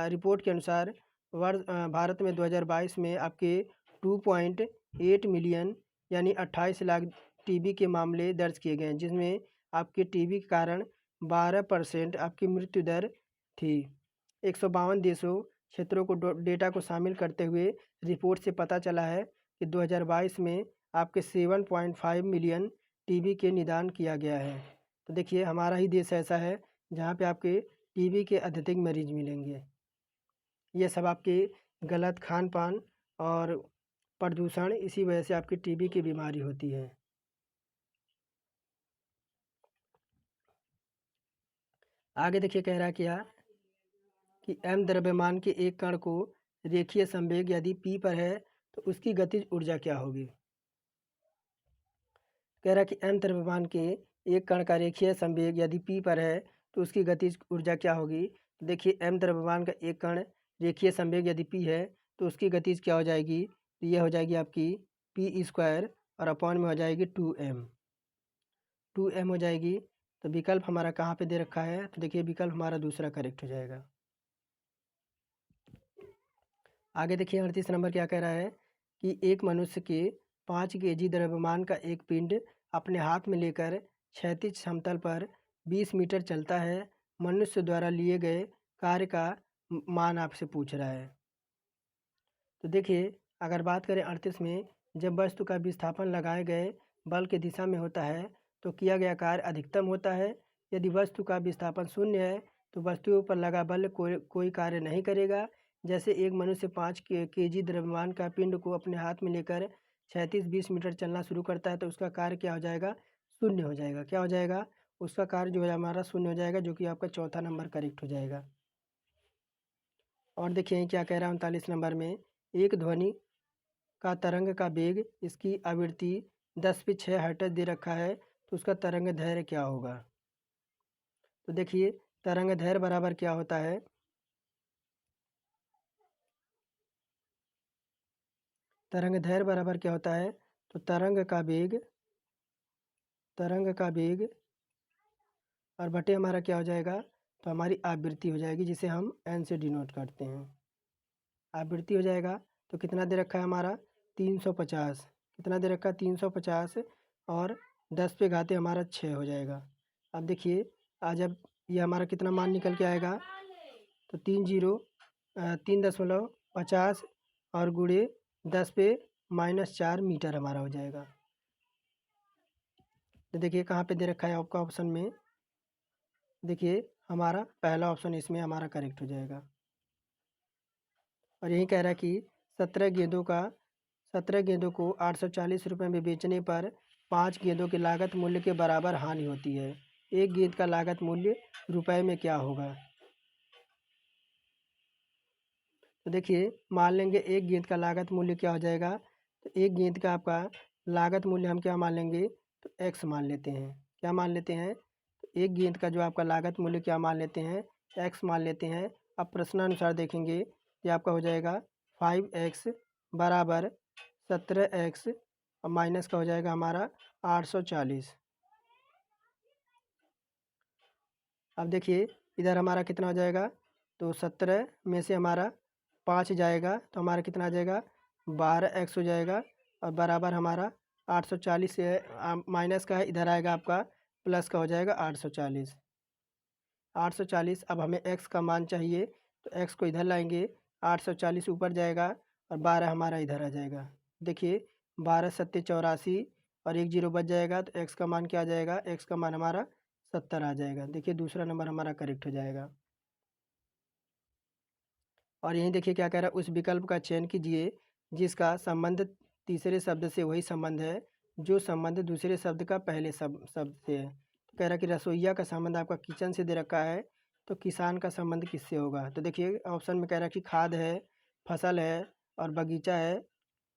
रिपोर्ट के अनुसार भारत में 2022 में आपके 2.8 मिलियन यानी 28 लाख टीबी के मामले दर्ज किए गए हैं, जिसमें आपके टीबी के कारण 12% आपकी मृत्यु दर थी। 152 देशों क्षेत्रों को डेटा को शामिल करते हुए रिपोर्ट से पता चला है कि 2022 में आपके 7.5 मिलियन टीबी के निदान किया गया है। तो देखिए हमारा ही देश ऐसा है जहाँ पे आपके टीबी के अत्यधिक मरीज मिलेंगे। ये सब आपके गलत खान पान और प्रदूषण, इसी वजह से आपकी टीबी की बीमारी होती है। आगे देखिए कह रहा है क्या कि एम द्रव्यमान के एक कण को रेखीय संवेग यदि p पर है तो उसकी गतिज ऊर्जा क्या होगी? कह रहा है कि एम द्रव्यमान के एक कण का रेखीय संवेग यदि p पर है तो उसकी गतिज ऊर्जा क्या होगी? तो देखिए एम द्रव्यमान का एक कण रेखीय संवेग यदि p है तो उसकी गतिज क्या हो जाएगी? तो यह हो जाएगी आपकी p² और अपॉन में हो जाएगी 2m हो जाएगी। तो विकल्प हमारा कहाँ पे दे रखा है? तो देखिए विकल्प हमारा दूसरा करेक्ट हो जाएगा। आगे देखिए 38 नंबर क्या कह रहा है कि एक मनुष्य के 5 केजी द्रव्यमान का एक पिंड अपने हाथ में लेकर क्षैतिज समतल पर 20 मीटर चलता है। मनुष्य द्वारा लिए गए कार्य का मान आपसे पूछ रहा है। तो देखिए अगर बात करें 38 में, जब वस्तु का विस्थापन लगाए गए बल के दिशा में होता है तो किया गया कार्य अधिकतम होता है। यदि वस्तु का विस्थापन शून्य है तो वस्तुओं पर लगा बल कोई कार्य नहीं करेगा। जैसे एक मनुष्य 5 केजी द्रव्यमान का पिंड को अपने हाथ में लेकर 36-20 मीटर चलना शुरू करता है तो उसका कार्य क्या हो जाएगा? शून्य हो जाएगा। क्या हो जाएगा? उसका कार्य जो है हमारा शून्य हो जाएगा, जो कि आपका चौथा नंबर करेक्ट हो जाएगा। और देखिए क्या कह रहा है 39 नंबर में, एक ध्वनि का तरंग का वेग इसकी आवृत्ति 10/6 हर्ट्ज दे रखा है तो उसका तरंग दैर्घ्य क्या होगा? तो देखिए तरंग दैर्घ्य बराबर क्या होता है? तरंग दैर्घ्य बराबर क्या होता है? तो तरंग का वेग और बटे हमारा क्या हो जाएगा? तो हमारी आवृत्ति हो जाएगी, जिसे हम n से डिनोट करते हैं। आवृत्ति हो जाएगा। तो कितना दे रखा है हमारा? 350। कितना दे रखा है? 350 और 10 पे घाते हमारा 6 हो जाएगा। अब देखिए आज अब ये हमारा कितना मान निकल के आएगा? तो 3.50 और गुणे 10 पे -4 मीटर हमारा हो जाएगा। तो देखिए कहाँ पे दे रखा है आपका ऑप्शन में? देखिए हमारा पहला ऑप्शन इसमें हमारा करेक्ट हो जाएगा। और यही कह रहा है कि 17 गेंदों को 840 रुपये में बेचने पर 5 गेंदों की लागत मूल्य के बराबर हानि होती है। एक गेंद का लागत मूल्य रुपए में क्या होगा? तो देखिए मान लेंगे एक गेंद का लागत मूल्य क्या हो जाएगा। तो एक गेंद का आपका लागत मूल्य हम क्या मान लेंगे, तो एक्स मान लेते हैं। क्या मान लेते हैं, तो एक गेंद का जो आपका लागत मूल्य क्या मान लेते हैं, एक्स मान लेते हैं। अब प्रश्नानुसार देखेंगे, ये आपका हो जाएगा 5x बराबर 17x और माइनस का हो जाएगा हमारा 840। अब देखिए इधर हमारा कितना हो जाएगा, तो 17 में से हमारा 5 जाएगा तो हमारा कितना आ जाएगा, 12x हो जाएगा और बराबर हमारा 840 से माइनस का है, इधर आएगा आपका प्लस का हो जाएगा 840। 840 अब हमें x का मान चाहिए तो x को इधर लाएंगे, 840 ऊपर जाएगा और 12 हमारा इधर आ जाएगा। देखिए 12 सत्ते 84 और एक जीरो बच जाएगा तो x का मान क्या आ जाएगा, x का मान हमारा 70 आ जाएगा। देखिए दूसरा नंबर हमारा करेक्ट हो जाएगा। और यहीं देखिए क्या कह रहा है, उस विकल्प का चयन कीजिए जिसका संबंध तीसरे शब्द से वही संबंध है जो संबंध दूसरे शब्द का पहले शब्द से है। तो कह रहा है कि रसोइया का संबंध आपका किचन से दे रखा है, तो किसान का संबंध किससे होगा। तो देखिए ऑप्शन में कह रहा है कि खाद है, फसल है और बगीचा है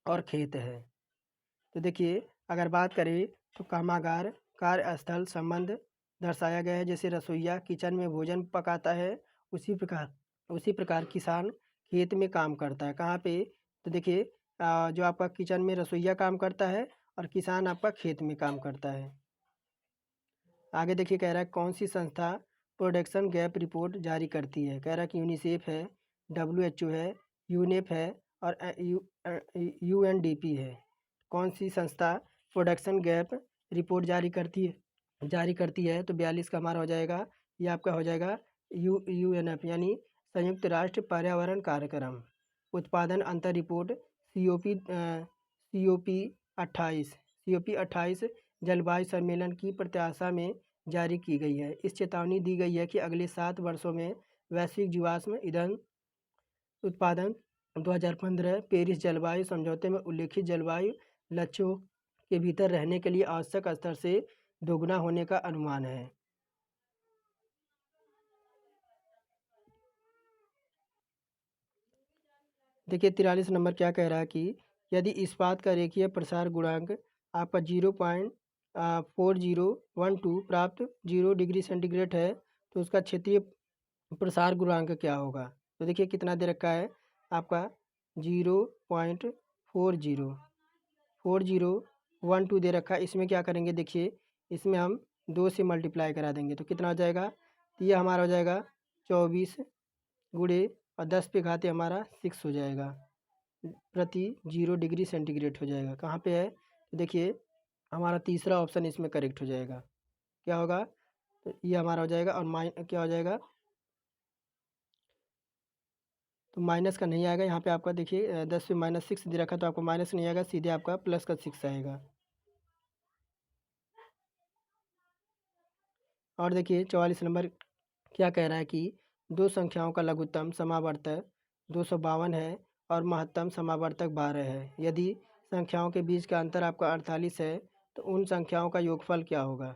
और खेत है। तो देखिए अगर बात करें तो कामागार कार्यस्थल संबंध दर्शाया गया है, जैसे रसोइया किचन में भोजन पकाता है, उसी प्रकार किसान खेत में काम करता है। कहाँ पे, तो देखिए जो आपका किचन में रसोइया काम करता है और किसान आपका खेत में काम करता है। आगे देखिए कह रहा है कौन सी संस्था प्रोडक्शन गैप रिपोर्ट जारी करती है। कह रहा है कि यूनिसेफ है, WHO है, यूनेप है और UNDP है। कौन सी संस्था प्रोडक्शन गैप रिपोर्ट जारी करती है तो 42 का हमारा हो जाएगा, ये आपका हो जाएगा UNF यानी संयुक्त राष्ट्र पर्यावरण कार्यक्रम। उत्पादन अंतर रिपोर्ट COP 28 जलवायु सम्मेलन की प्रत्याशा में जारी की गई है। इस चेतावनी दी गई है कि अगले 7 वर्षों में वैश्विक जीवाश्म ईंधन उत्पादन 2015 पेरिस जलवायु समझौते में उल्लेखित जलवायु लक्ष्यों के भीतर रहने के लिए आवश्यक स्तर से दोगुना होने का अनुमान है। देखिए 43 नंबर क्या कह रहा है कि यदि इस्पात का रेखीय प्रसार गुणांक आपका 0.4012 प्राप्त 0 डिग्री सेंटीग्रेड है तो उसका क्षेत्रीय प्रसार गुणांक क्या होगा। तो देखिए कितना दे रखा है आपका 0.4012 दे रखा है। इसमें क्या करेंगे, देखिए इसमें हम 2 से मल्टीप्लाई करा देंगे तो कितना हो जाएगा, तो ये हमारा हो जाएगा 24 गुणे और 10 पे घाते हमारा 6 हो जाएगा प्रति 0 डिग्री सेंटीग्रेड हो जाएगा। कहाँ पे है, तो देखिए हमारा तीसरा ऑप्शन इसमें करेक्ट हो जाएगा। क्या होगा, तो ये हमारा हो जाएगा और क्या हो जाएगा, तो माइनस का नहीं आएगा यहाँ पे आपका। देखिए 10 पे -6 दे रखा तो आपको माइनस नहीं आएगा, सीधे आपका प्लस का 6 आएगा। और देखिए 44 नंबर क्या कह रहा है कि दो संख्याओं का लघुत्तम समावर्तक 252 है और महत्तम समावर्तक 12 है। यदि संख्याओं के बीच का अंतर आपका 48 है तो उन संख्याओं का योगफल क्या होगा।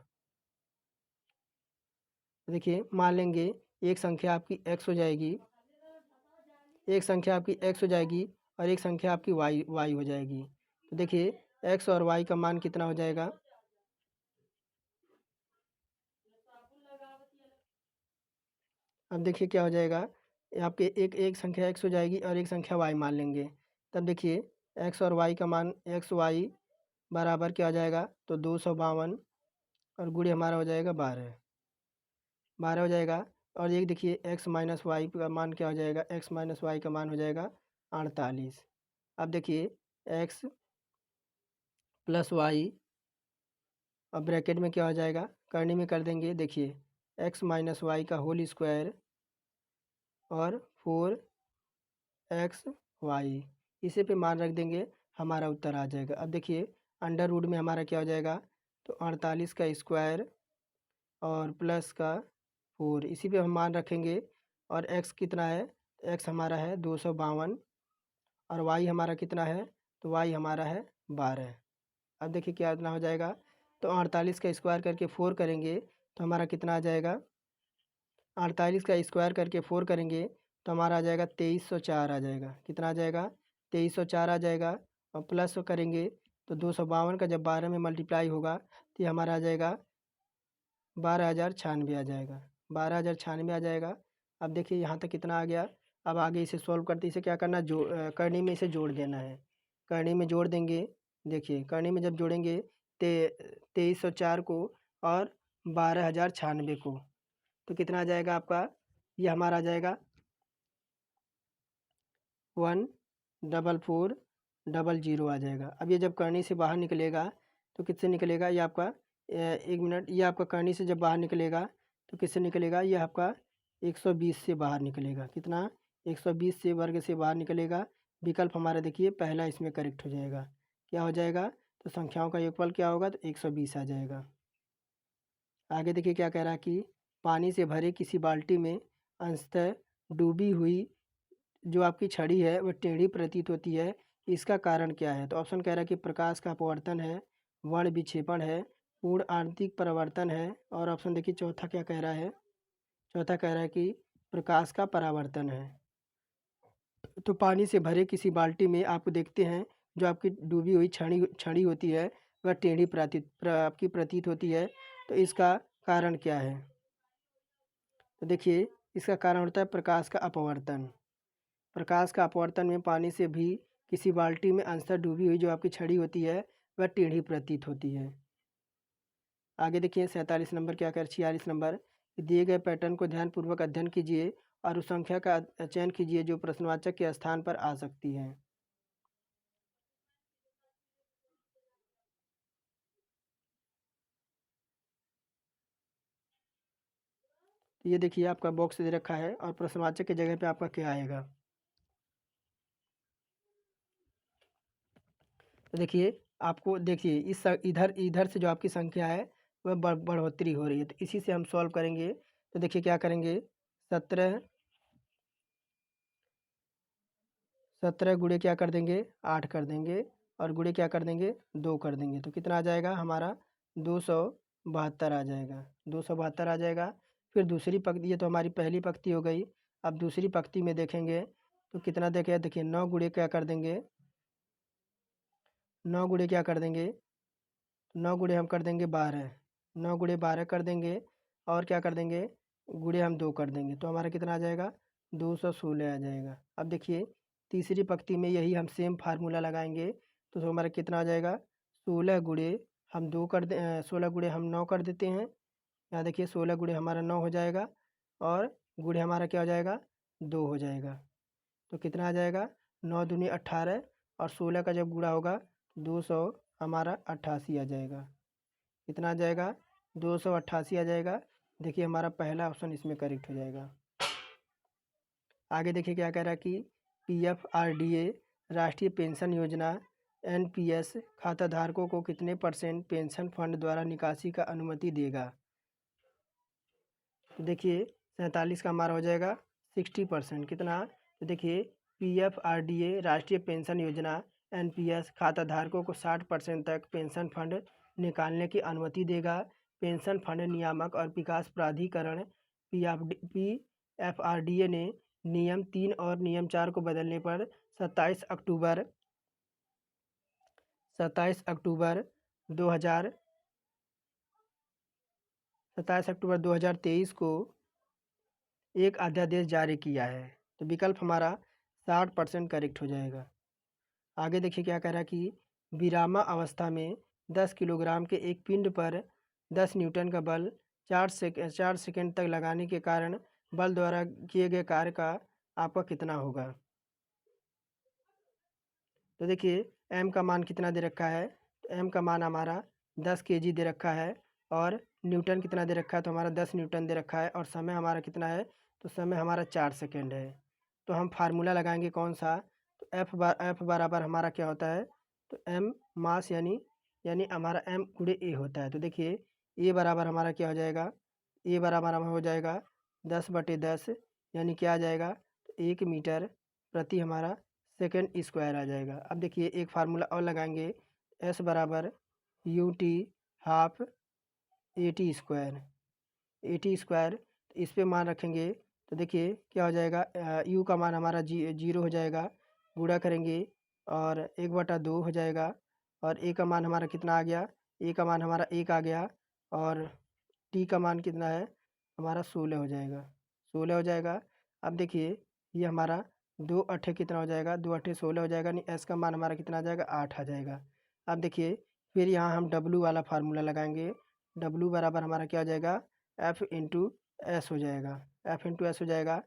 देखिए मान लेंगे एक संख्या आपकी x हो जाएगी, एक संख्या आपकी x हो जाएगी और एक संख्या आपकी y हो जाएगी। तो देखिए x और y का मान कितना हो जाएगा, अब देखिए क्या हो जाएगा, आपके एक एक संख्या x हो जाएगी और एक संख्या y मान लेंगे। तब देखिए x और y का मान XY बराबर क्या हो जाएगा, तो 252 और गुणे हमारा हो जाएगा 12 हो जाएगा। और एक देखिए x माइनस वाई का मान क्या हो जाएगा, x माइनस वाई का मान हो जाएगा 48। अब देखिए x प्लस वाई और ब्रैकेट में क्या हो जाएगा, करने में कर देंगे। देखिए x माइनस वाई का होल स्क्वायर और 4xy, इसे पे मान रख देंगे, हमारा उत्तर आ जाएगा। अब देखिए अंडर रूट में हमारा क्या हो जाएगा, तो 48 का स्क्वायर और प्लस का 4, इसी पे हम मान रखेंगे। और x कितना है, x हमारा है 252 और y हमारा कितना है, तो y हमारा है 12। अब देखिए क्या इतना हो जाएगा, तो 48 का स्क्वायर करके 4 करेंगे तो हमारा कितना आ जाएगा, 48 का स्क्वायर करके 4 करेंगे तो हमारा आ जाएगा 2304 आ जाएगा। कितना आ जाएगा? 2304 आ जाएगा। और प्लस करेंगे तो 252 का जब 12 में मल्टीप्लाई होगा तो ये हमारा आ जाएगा 12,096 आ जाएगा। 12,096 आ जाएगा। अब देखिए यहाँ तक कितना आ गया। अब आगे इसे सॉल्व करते इसे क्या करना, करनी में इसे जोड़ देना है। करनी में जोड़ देंगे। देखिए करनी में जब जोड़ेंगे 2304 को और 12,096 को, तो कितना आ जाएगा आपका? ये हमारा आ जाएगा 14400 आ जाएगा। अब ये जब करनी से बाहर निकलेगा तो किससे निकलेगा? ये आपका 1 मिनट, ये आपका करनी से जब बाहर निकलेगा तो किससे निकलेगा? ये आपका 120 से बाहर निकलेगा। कितना? 120 से वर्ग से बाहर निकलेगा। विकल्प हमारा देखिए पहला इसमें करेक्ट हो जाएगा। क्या हो जाएगा? तो संख्याओं का योगफल क्या होगा? तो 120 आ जाएगा। आगे देखिए क्या कह रहा है कि पानी से भरे किसी बाल्टी में अंशतः डूबी हुई जो आपकी छड़ी है वह टेढ़ी प्रतीत होती है, इसका कारण क्या है? तो ऑप्शन कह रहा है कि प्रकाश का अपवर्तन है, वर्ण विक्षेपण है, पूर्ण आंतरिक परावर्तन है, और ऑप्शन देखिए चौथा क्या कह रहा है? चौथा कह रहा है कि प्रकाश का परावर्तन है। तो पानी से भरे किसी बाल्टी में आपको देखते हैं जो आपकी डूबी हुई छड़ी छड़ी होती है वह टेढ़ी आपकी प्रतीत होती है, तो इसका कारण क्या है? तो देखिए इसका कारण होता है प्रकाश का अपवर्तन। प्रकाश का अपवर्तन में पानी से भी किसी बाल्टी में अंशतः डूबी हुई जो आपकी छड़ी होती है वह टेढ़ी प्रतीत होती है। आगे देखिए 47 नंबर क्या कर 46 नंबर, दिए गए पैटर्न को ध्यानपूर्वक अध्ययन कीजिए और उस संख्या का चयन कीजिए जो प्रश्नवाचक के स्थान पर आ सकती है। तो ये देखिए आपका बॉक्स दे रखा है और प्रश्नवाचक की जगह पे आपका क्या आएगा। तो देखिए आपको देखिए इधर इधर से जो आपकी संख्या है वह बढ़ोतरी हो रही है, तो इसी से हम सॉल्व करेंगे। तो देखिए क्या करेंगे, 17 17 गुणे क्या कर देंगे 8 कर देंगे, और गुणे क्या कर देंगे 2 कर देंगे, तो कितना आ जाएगा हमारा 272 आ जाएगा। 272 आ जाएगा। फिर दूसरी पंक्ति, ये तो हमारी पहली पंक्ति हो गई। अब दूसरी पंक्ति में देखेंगे तो कितना देखे, देखिए 9 गुणे क्या कर देंगे, 9 गुणे क्या कर देंगे, 9 गुणे हम कर देंगे 12, 9 गुणे 12 कर देंगे, और क्या कर देंगे गुणे हम 2 कर देंगे, तो हमारा कितना आ जाएगा 216 आ जाएगा। अब देखिए तीसरी पंक्ति में यही हम सेम फार्मूला लगाएंगे, तो हमारा कितना आ जाएगा 16 गुणे हम 2 कर दे 16 गुणे हम 9 कर देते हैं। यहाँ देखिए 16 गुणे हमारा 9 हो जाएगा, और गुणे हमारा क्या हो जाएगा 2 हो जाएगा, तो कितना आ जाएगा 9 दूनी 18, और 16 का जब गुणा होगा 200 हमारा 88 आ जाएगा। कितना आ जाएगा 288 आ जाएगा। देखिए हमारा पहला ऑप्शन इसमें करेक्ट हो जाएगा। आगे देखिए क्या कह रहा है कि PFRDA राष्ट्रीय पेंशन योजना NPS खाताधारकों को कितने % पेंशन फंड द्वारा निकासी का अनुमति देगा। तो देखिए 47 का हमारा हो जाएगा 60%। कितना, तो देखिए PFRDA राष्ट्रीय पेंशन योजना NPS खाताधारकों को 60% तक पेंशन फंड निकालने की अनुमति देगा। पेंशन फंड नियामक और विकास प्राधिकरण PFRDA ने नियम 3 और नियम 4 को बदलने पर 27 अक्टूबर 2000 27 अक्टूबर 2023 को एक अध्यादेश जारी किया है। तो विकल्प हमारा 60% करेक्ट हो जाएगा। आगे देखिए क्या कह रहा है कि विरामा अवस्था में 10 किलोग्राम के एक पिंड पर 10 न्यूटन का बल 4 सेकंड तक लगाने के कारण बल द्वारा किए गए कार्य का आपका कितना होगा। तो देखिए m का मान कितना दे रखा है, तो m का मान हमारा 10 kg दे रखा है, और न्यूटन कितना दे रखा है, तो हमारा 10 न्यूटन दे रखा है, और समय हमारा कितना है, तो समय हमारा 4 सेकंड है। तो हम फार्मूला लगाएंगे कौन सा, तो F बराबर हमारा क्या होता है, तो m मास यानी हमारा m गुणे a होता है। तो देखिए a बराबर हमारा क्या हो जाएगा, a बराबर हमारा हो जाएगा 10/10, यानी क्या आ जाएगा, तो 1 मीटर प्रति हमारा सेकेंड स्क्वायर आ जाएगा। अब देखिए एक फार्मूला और लगाएंगे, S बराबर UT हाफ AT स्क्वायर, इस पे मान रखेंगे तो देखिए क्या हो जाएगा, यू का मान हमारा जीरो हो जाएगा, गुणा करेंगे और 1/2 हो जाएगा और ए का मान हमारा कितना आ गया, ए का मान हमारा 1 आ गया और टी का मान कितना है हमारा 16 हो जाएगा, 16 हो जाएगा। अब देखिए ये हमारा 2 अट्ठे कितना हो जाएगा, 2 अट्ठे 16 हो जाएगा, नहीं एस का मान हमारा कितना आ जाएगा 8 आ जाएगा। अब देखिए फिर यहाँ हम डब्लू वाला फार्मूला लगाएंगे, डब्लू बराबर हमारा क्या हो जाएगा, एफ इंटू एस हो जाएगा, एफ इंटू एस हो जाएगा।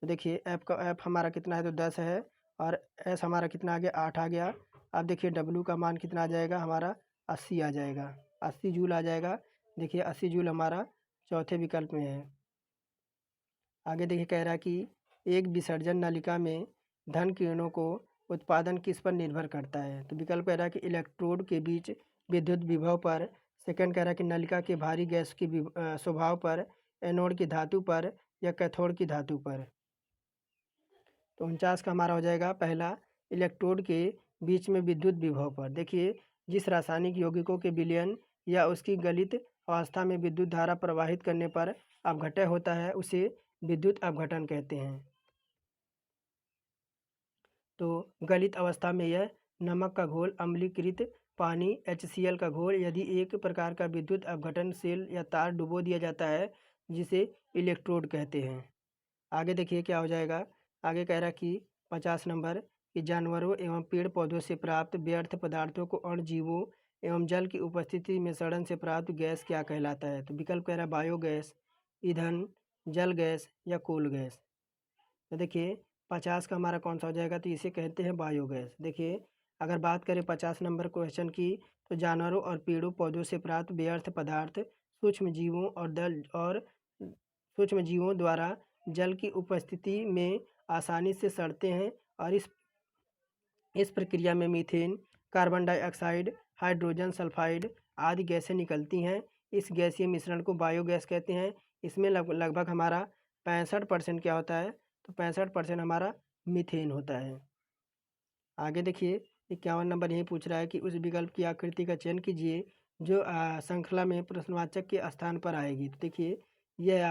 तो देखिए एफ हमारा कितना है तो 10 है और एस हमारा कितना आ गया 8 आ गया। अब देखिए डब्लू का मान कितना आ जाएगा हमारा 80 आ जाएगा, 80 जूल आ जाएगा। देखिए 80 जूल हमारा चौथे विकल्प में है। आगे देखिए कह रहा है कि एक विसर्जन नलिका में धन किरणों को उत्पादन किस पर निर्भर करता है। तो विकल्प कह रहा है कि इलेक्ट्रोड के बीच विद्युत विभव पर, सेकंड कह रहा है कि नलिका के भारी गैस के स्वभाव पर, एनोड की धातु पर या कैथोड की धातु पर। तो 49 का हमारा हो जाएगा पहला, इलेक्ट्रोड के बीच में विद्युत विभव पर। देखिए जिस रासायनिक यौगिकों के विलयन या उसकी गलित अवस्था में विद्युत धारा प्रवाहित करने पर अपघटय होता है उसे विद्युत अपघटन कहते हैं। तो गलित अवस्था में यह नमक का घोल, अम्लीकृत पानी HCl का घोल, यदि एक प्रकार का विद्युत अपघटन सेल या तार डुबो दिया जाता है जिसे इलेक्ट्रोड कहते हैं। आगे देखिए क्या हो जाएगा, आगे कह रहा कि 50 नंबर कि जानवरों एवं पेड़ पौधों से प्राप्त व्यर्थ पदार्थों को अणुजीवों एवं जल की उपस्थिति में सड़न से प्राप्त गैस क्या कहलाता है। तो विकल्प कह रहा है बायोगैस, ईंधन, जल गैस या कोल गैस। तो देखिए 50 का हमारा कौन सा हो जाएगा, तो इसे कहते हैं बायोगैस। देखिए अगर बात करें 50 नंबर क्वेश्चन की, तो जानवरों और पेड़ों पौधों से प्राप्त व्यर्थ पदार्थ सूक्ष्म जीवों और सूक्ष्म जीवों द्वारा जल की उपस्थिति में आसानी से सड़ते हैं और इस प्रक्रिया में methane, carbon dioxide, hydrogen sulphide आदि गैसें निकलती हैं। इस गैसीय मिश्रण को बायोगैस कहते हैं। इसमें लगभग हमारा 65% क्या होता है, तो 65% हमारा मीथेन होता है। आगे देखिए 51 नंबर यही पूछ रहा है कि उस विकल्प की आकृति का चयन कीजिए जो श्रृंखला में प्रश्नवाचक के स्थान पर आएगी। तो देखिए यह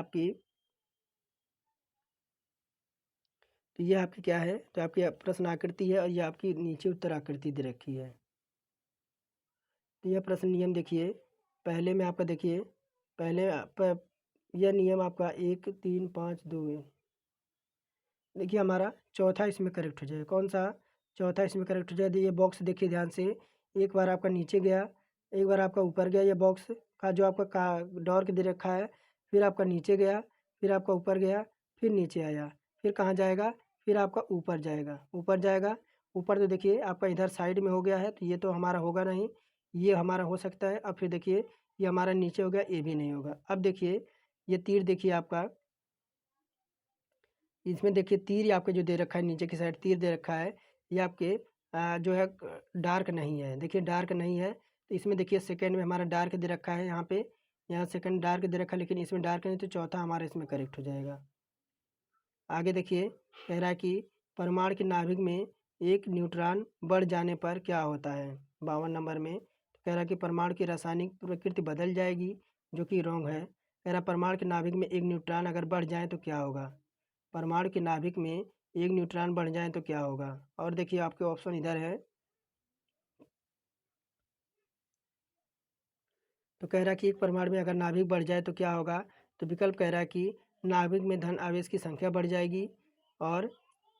आपकी क्या है, तो आपकी प्रश्न आकृति है और यह आपकी नीचे उत्तर आकृति दे रखी है। तो यह प्रश्न नियम देखिए, पहले में आपका देखिए यह नियम आपका 1 3 5 2 है। देखिए हमारा चौथा इसमें करेक्ट हो जाएगा। कौन सा चौथा इसमें करेक्ट हो जाएगा, ये बॉक्स देखिए ध्यान से, एक बार आपका नीचे गया, एक बार आपका ऊपर गया, ये बॉक्स का जो आपका डॉर्क दे रखा है, फिर आपका नीचे गया, फिर आपका ऊपर गया, फिर नीचे आया, फिर कहाँ जाएगा, फिर आपका ऊपर जाएगा, ऊपर जाएगा। ऊपर तो देखिए आपका इधर साइड में हो गया है, तो ये तो हमारा होगा नहीं, ये हमारा हो सकता है। अब फिर देखिए ये हमारा नीचे हो गया, ये भी नहीं होगा। अब देखिए ये तीर देखिए आपका, इसमें देखिए तीर आपके जो दे रखा है नीचे की साइड तीर दे रखा है, ये आपके जो है डार्क नहीं है। देखिए डार्क नहीं है, तो इसमें देखिए सेकंड में हमारा डार्क दे रखा है, यहाँ सेकंड डार्क दे रखा है, लेकिन इसमें डार्क नहीं, तो चौथा हमारा इसमें करेक्ट हो जाएगा। आगे देखिए कह रहा है कि परमाणु के नाभिक में एक न्यूट्रॉन बढ़ जाने पर क्या होता है। 52 नंबर में तो कह रहा है कि परमाणु की रासायनिक प्रकृति बदल जाएगी, जो कि रॉन्ग है। कह रहा है परमाणु के नाभिक में एक न्यूट्रॉन अगर बढ़ जाए तो क्या होगा। परमाणु के नाभिक में एक न्यूट्रॉन बढ़ जाए तो क्या होगा। और देखिए आपके ऑप्शन इधर है, तो कह रहा है कि एक परमाणु में अगर नाभिक बढ़ जाए तो क्या होगा। तो विकल्प कह रहा है कि नाभिक में धन आवेश की संख्या बढ़ जाएगी, और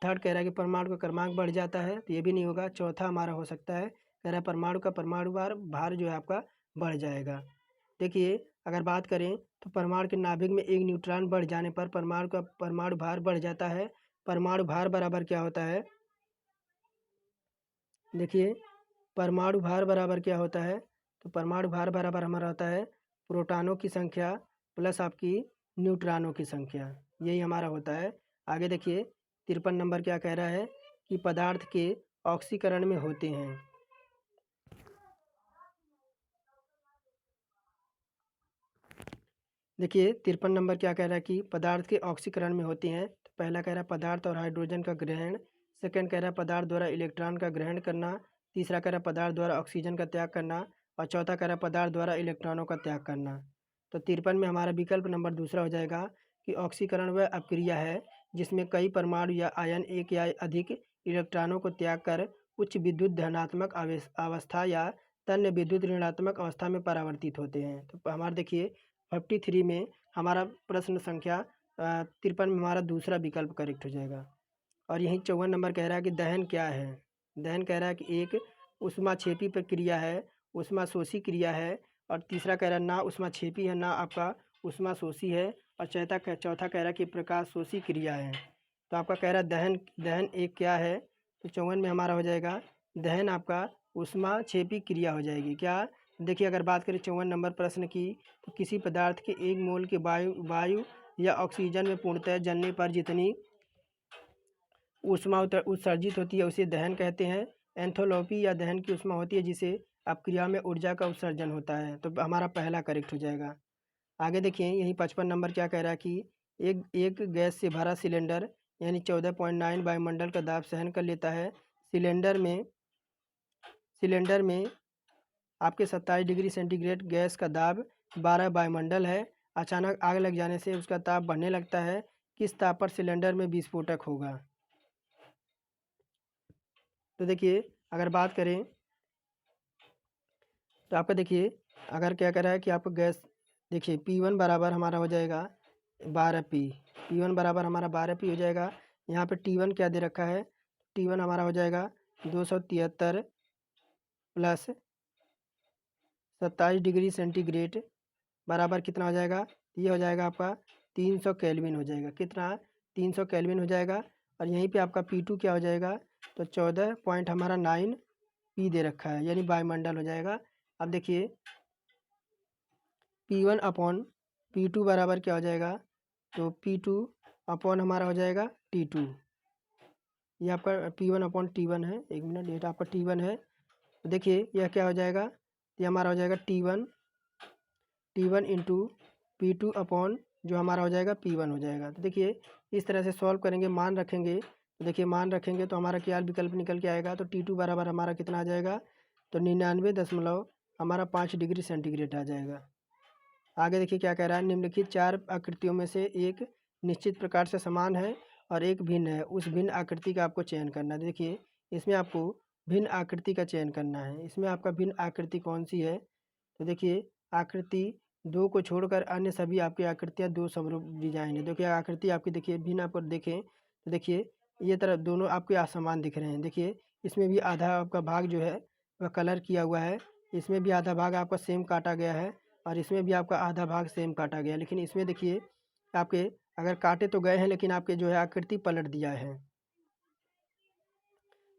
थर्ड कह रहा है कि परमाणु का क्रमांक बढ़ जाता है, तो ये भी नहीं होगा। चौथा हमारा हो सकता है, कह रहा है परमाणु का परमाणु भार जो है आपका बढ़ जाएगा। देखिए अगर बात करें तो परमाणु के नाभिक में एक न्यूट्रॉन बढ़ जाने पर परमाणु का परमाणु भार बढ़ जाता है। परमाणु भार बराबर क्या होता है, देखिए परमाणु भार बराबर क्या होता है, तो परमाणु भार बराबर हमारा होता है प्रोटॉनों की संख्या प्लस आपकी न्यूट्रॉनों की संख्या, यही हमारा होता है। आगे देखिए 53 नंबर क्या कह रहा है कि पदार्थ के ऑक्सीकरण में होते हैं। देखिए 53 नंबर क्या कह रहा है कि पदार्थ के ऑक्सीकरण में होती हैं। तो पहला कह रहा है पदार्थ और हाइड्रोजन का ग्रहण, सेकंड कह रहा है पदार्थ द्वारा इलेक्ट्रॉन का ग्रहण करना, तीसरा कह रहा है पदार्थ द्वारा ऑक्सीजन का त्याग करना, और चौथा कह रहा है पदार्थ द्वारा इलेक्ट्रॉनों का त्याग करना। तो 53 में हमारा विकल्प नंबर दूसरा हो जाएगा कि ऑक्सीकरण वह अपक्रिया है जिसमें कई परमाणु या आयन एक या अधिक इलेक्ट्रॉनों को त्याग कर उच्च विद्युत धनात्मक अवस्था या तन्य विद्युत ऋणात्मक अवस्था में परावर्तित होते हैं। तो हमारा देखिए 53 में हमारा प्रश्न संख्या 53 में हमारा दूसरा विकल्प करेक्ट हो जाएगा। और यहीं 54 नंबर कह रहा है कि दहन क्या है। दहन कह रहा है कि एक ऊष्माक्षेपी प्रक्रिया है, ऊष्माशोषी क्रिया है, और तीसरा कह रहा है ना ऊष्माक्षेपी है ना आपका ऊष्माशोषी है, और चौथा कह रहा है कि प्रकाशशोषी क्रिया है। तो आपका कह रहा है दहन दहन एक क्या है, तो 54 में हमारा हो जाएगा दहन आपका ऊष्माक्षेपी क्रिया हो जाएगी। क्या देखिए, अगर बात करें 54 नंबर प्रश्न की, तो किसी पदार्थ के 1 मोल के वायु या ऑक्सीजन में पूर्णतः जलने पर जितनी ऊष्मा उत्सर्जित होती है उसे दहन कहते हैं। एंथैल्पी या दहन की ऊष्मा होती है जिसे अपक्रिया में ऊर्जा का उत्सर्जन होता है। तो हमारा पहला करेक्ट हो जाएगा। आगे देखिए, यही 55 नंबर क्या कह रहा है कि एक गैस से भरा सिलेंडर यानी 14.9 वायुमंडल का दाब सहन कर लेता है। सिलेंडर में आपके 27 डिग्री सेंटीग्रेड गैस का दाब 12 वायुमंडल है। अचानक आग लग जाने से उसका ताप बढ़ने लगता है। किस ताप पर सिलेंडर में विस्फोटक होगा? तो देखिए, अगर बात करें तो आपका देखिए, अगर क्या कह रहा है कि आपको गैस देखिए P1 बराबर हमारा हो जाएगा 12P। P1 बराबर हमारा 12P हो जाएगा। यहाँ पे T1 क्या दे रखा है, T1 हमारा हो जाएगा 273 प्लस 27 डिग्री सेंटीग्रेड बराबर कितना हो जाएगा, ये हो जाएगा आपका 300 केल्विन हो जाएगा। कितना? 300 केल्विन हो जाएगा। और यहीं पे आपका P2 क्या हो जाएगा, तो 14 पॉइंट हमारा 9 P दे रखा है, यानी वायुमंडल हो जाएगा। अब देखिए P1 अपॉन P2 बराबर क्या हो जाएगा, तो P2 अपॉन हमारा हो जाएगा T2। ये आपका P1 अपॉन T1 है। एक मिनट, ये आपका T1 है। तो देखिए यह क्या हो जाएगा, ये हमारा हो जाएगा T1 इंटू P2 अपॉन जो हमारा हो जाएगा P1 हो जाएगा। तो देखिए इस तरह से सॉल्व करेंगे, मान रखेंगे। तो देखिए मान रखेंगे तो हमारा क्या विकल्प निकल के आएगा, तो T2 बराबर हमारा कितना आ जाएगा, तो 99.5 डिग्री सेंटीग्रेड आ जाएगा। आगे देखिए क्या कह रहा है, निम्नलिखित 4 आकृतियों में से एक निश्चित प्रकार से समान है और एक भिन्न है, उस भिन्न आकृति का आपको चयन करना है। देखिए इसमें आपको भिन्न आकृति का चयन करना है। इसमें आपका भिन्न आकृति कौन सी है, तो देखिए आकृति 2 को छोड़कर अन्य सभी आपकी आकृतियाँ 2 समरूप डिजाइन है। देखिए आकृति आपकी देखिए भिन्न आपको देखें तो देखिए ये तरफ दोनों आपके असमान दिख रहे हैं। देखिए इसमें भी आधा आपका भाग जो है वह कलर किया हुआ है, इसमें भी आधा भाग आपका सेम काटा गया है, और इसमें भी आपका आधा भाग सेम काटा गया है। लेकिन इसमें देखिए आपके अगर काटे तो गए हैं, लेकिन आपके जो है आकृति पलट दिया है।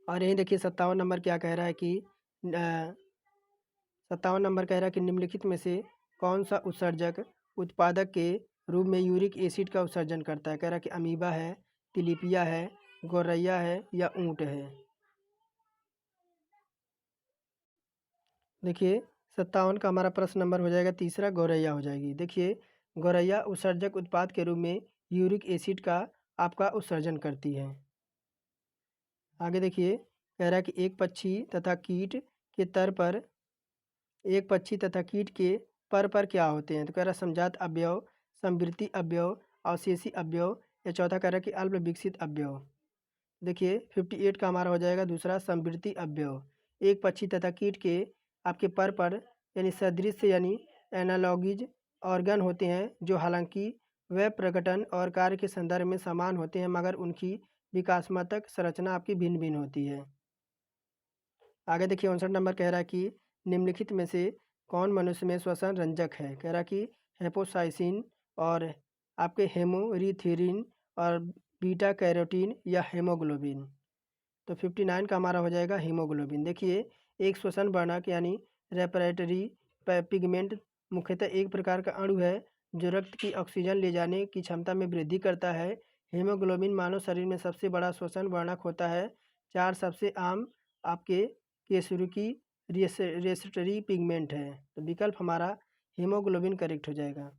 और यही देखिए 57 नंबर क्या कह रहा है कि 57 नंबर कह रहा है कि निम्नलिखित में से कौन सा उत्सर्जक उत्पादक के रूप में यूरिक एसिड का उत्सर्जन करता है। कह रहा है कि अमीबा है, तिलिपिया है, गौरैया है या ऊँट है। देखिए 57 का हमारा प्रश्न नंबर हो जाएगा तीसरा, गौरैया हो जाएगी। देखिए गौरैया उत्सर्जक उत्पाद के रूप में यूरिक एसिड का आपका उत्सर्जन करती है। आगे देखिए कह रहा है कि एक पक्षी तथा कीट के तर पर एक पक्षी तथा कीट के पर क्या होते हैं, तो कह रहा है समजात अवयव, संवृत्ति अवयव, अवशेषी अवयव, या चौथा कह रहा है कि अल्प विकसित अवयव। देखिए 58 का हमारा हो जाएगा दूसरा, संवृत्ति अवयव। एक पक्षी तथा कीट के आपके पर यानी सदृश यानी एनालॉगिज ऑर्गन होते हैं, जो हालांकि वे प्रकटन और कार्य के संदर्भ में समान होते हैं मगर उनकी विकासात्मक संरचना आपकी भिन्न भिन्न होती है। आगे देखिए 59 नंबर कह रहा है कि निम्नलिखित में से कौन मनुष्य में श्वसन रंजक है। कह रहा है कि हेपोसाइसिन और आपके हेमोरीथेरिन और बीटा कैरोटीन या हेमोग्लोबिन। तो 59 का हमारा हो जाएगा हीमोग्लोबिन। देखिए एक श्वसन वर्णक यानी रेस्पिरेटरी पिगमेंट मुख्यतः एक प्रकार का अणु है जो रक्त की ऑक्सीजन ले जाने की क्षमता में वृद्धि करता है। हीमोग्लोबिन मानव शरीर में सबसे बड़ा श्वसन वर्णक होता है। 4 सबसे आम आपके केसुरुकी रेस्पिरेटरी पिगमेंट है। तो विकल्प हमारा हीमोग्लोबिन करेक्ट हो जाएगा।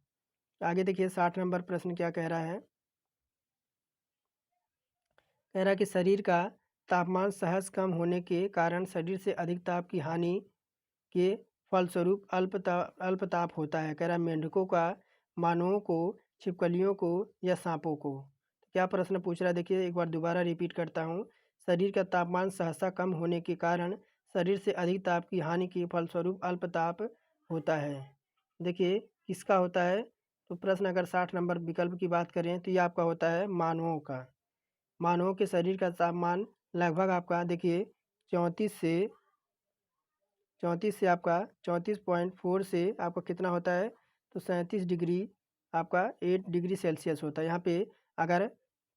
आगे देखिए 60 नंबर प्रश्न क्या कह रहा है, कह रहा है कि शरीर का तापमान सहज कम होने के कारण शरीर से अधिक ताप की हानि के फलस्वरूप अल्प ताप होता है। कह रहा है मेंढकों का मानवों को छिपकलियों को या सांपों को? क्या प्रश्न पूछ रहा है देखिए, एक बार दोबारा रिपीट करता हूँ। शरीर का तापमान सहसा कम होने के कारण शरीर से अधिक ताप की हानि के फलस्वरूप अल्पताप होता है। देखिए किसका होता है? तो प्रश्न अगर 60 नंबर विकल्प की बात करें तो ये आपका होता है मानवों का। मानवों के शरीर का तापमान लगभग आपका देखिए 34 से आपका 34.4 से आपका कितना होता है? तो 37 डिग्री आपका 8 डिग्री सेल्सियस होता है। यहाँ पे अगर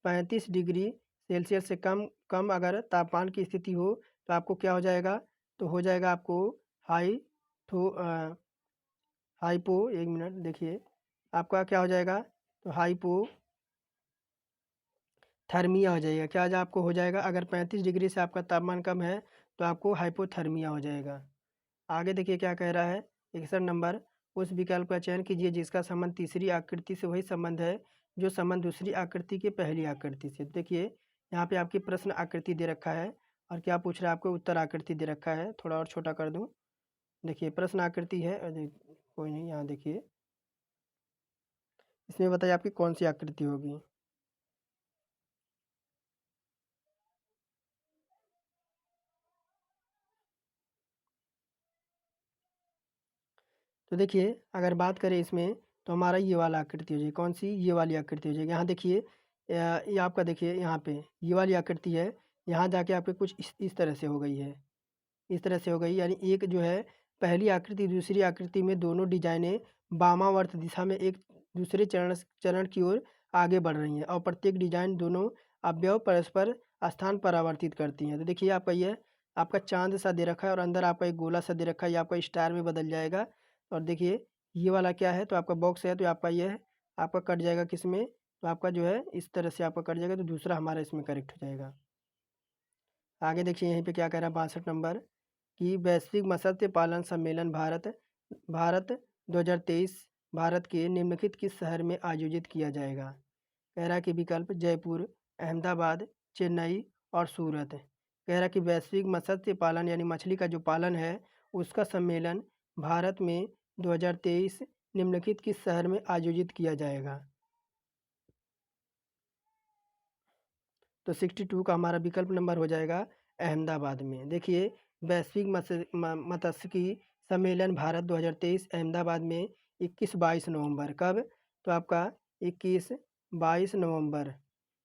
35 डिग्री सेल्सियस से कम कम अगर तापमान की स्थिति हो तो आपको क्या हो जाएगा? तो हो जाएगा आपको हाई थो हाइपो, एक मिनट देखिए, आपका क्या हो जाएगा? तो हाइपो थर्मिया हो जाएगा। क्या आज आपको हो जाएगा? अगर 35 डिग्री से आपका तापमान कम है तो आपको हाइपोथर्मिया हो जाएगा। आगे देखिए क्या कह रहा है? 61 नंबर, उस विकल्प का चयन कीजिए जिसका संबंध तीसरी आकृति से वही संबंध है जो संबंध दूसरी आकृति के पहली आकृति से। देखिए यहाँ पे आपकी प्रश्न आकृति दे रखा है और क्या पूछ रहा है आपको? उत्तर आकृति दे रखा है। थोड़ा और छोटा कर दूँ। देखिए प्रश्न आकृति है, कोई नहीं, यहाँ देखिए इसमें बताइए आपकी कौन सी आकृति होगी? तो देखिए अगर बात करें इसमें तो हमारा ये वाला आकृति हो जाएगी। कौन सी? ये वाली आकृति हो जाएगी। यहाँ देखिए ये आपका देखिए यहाँ पे ये वाली आकृति है, यहाँ जाके आपके कुछ इस तरह से हो गई है, इस तरह से हो गई। यानी एक जो है पहली आकृति दूसरी आकृति में दोनों डिजाइनें वामावर्त दिशा में एक दूसरे चरण चरण की ओर आगे बढ़ रही हैं और प्रत्येक डिजाइन दोनों अवयव परस्पर स्थान परावर्तित करती हैं। तो देखिए आपका ये आपका चांद सा दे रखा है और अंदर आपका एक गोला सा दे रखा है, ये आपका स्टार में बदल जाएगा। और देखिए ये वाला क्या है? तो आपका बॉक्स है, तो आपका ये है आपका कट जाएगा किस में? तो आपका जो है इस तरह से आपका कट जाएगा, तो दूसरा हमारा इसमें करेक्ट हो जाएगा। आगे देखिए यहीं पे क्या कह रहा है 62 नंबर, कि वैश्विक मत्स्य पालन सम्मेलन भारत भारत 2023 भारत के निम्नलिखित किस शहर में आयोजित किया जाएगा? कह रहा है कि विकल्प जयपुर, अहमदाबाद, चेन्नई और सूरत। कह रहा है कि वैश्विक मत्स्य पालन यानी मछली का जो पालन है उसका सम्मेलन भारत में 2023 निम्नलिखित किस शहर में आयोजित किया जाएगा? तो 62 का हमारा विकल्प नंबर हो जाएगा अहमदाबाद में। देखिए वैश्विक मत्स्यिकी सम्मेलन भारत 2023 अहमदाबाद में 21-22 नवंबर, कब? तो आपका 21-22 नवंबर,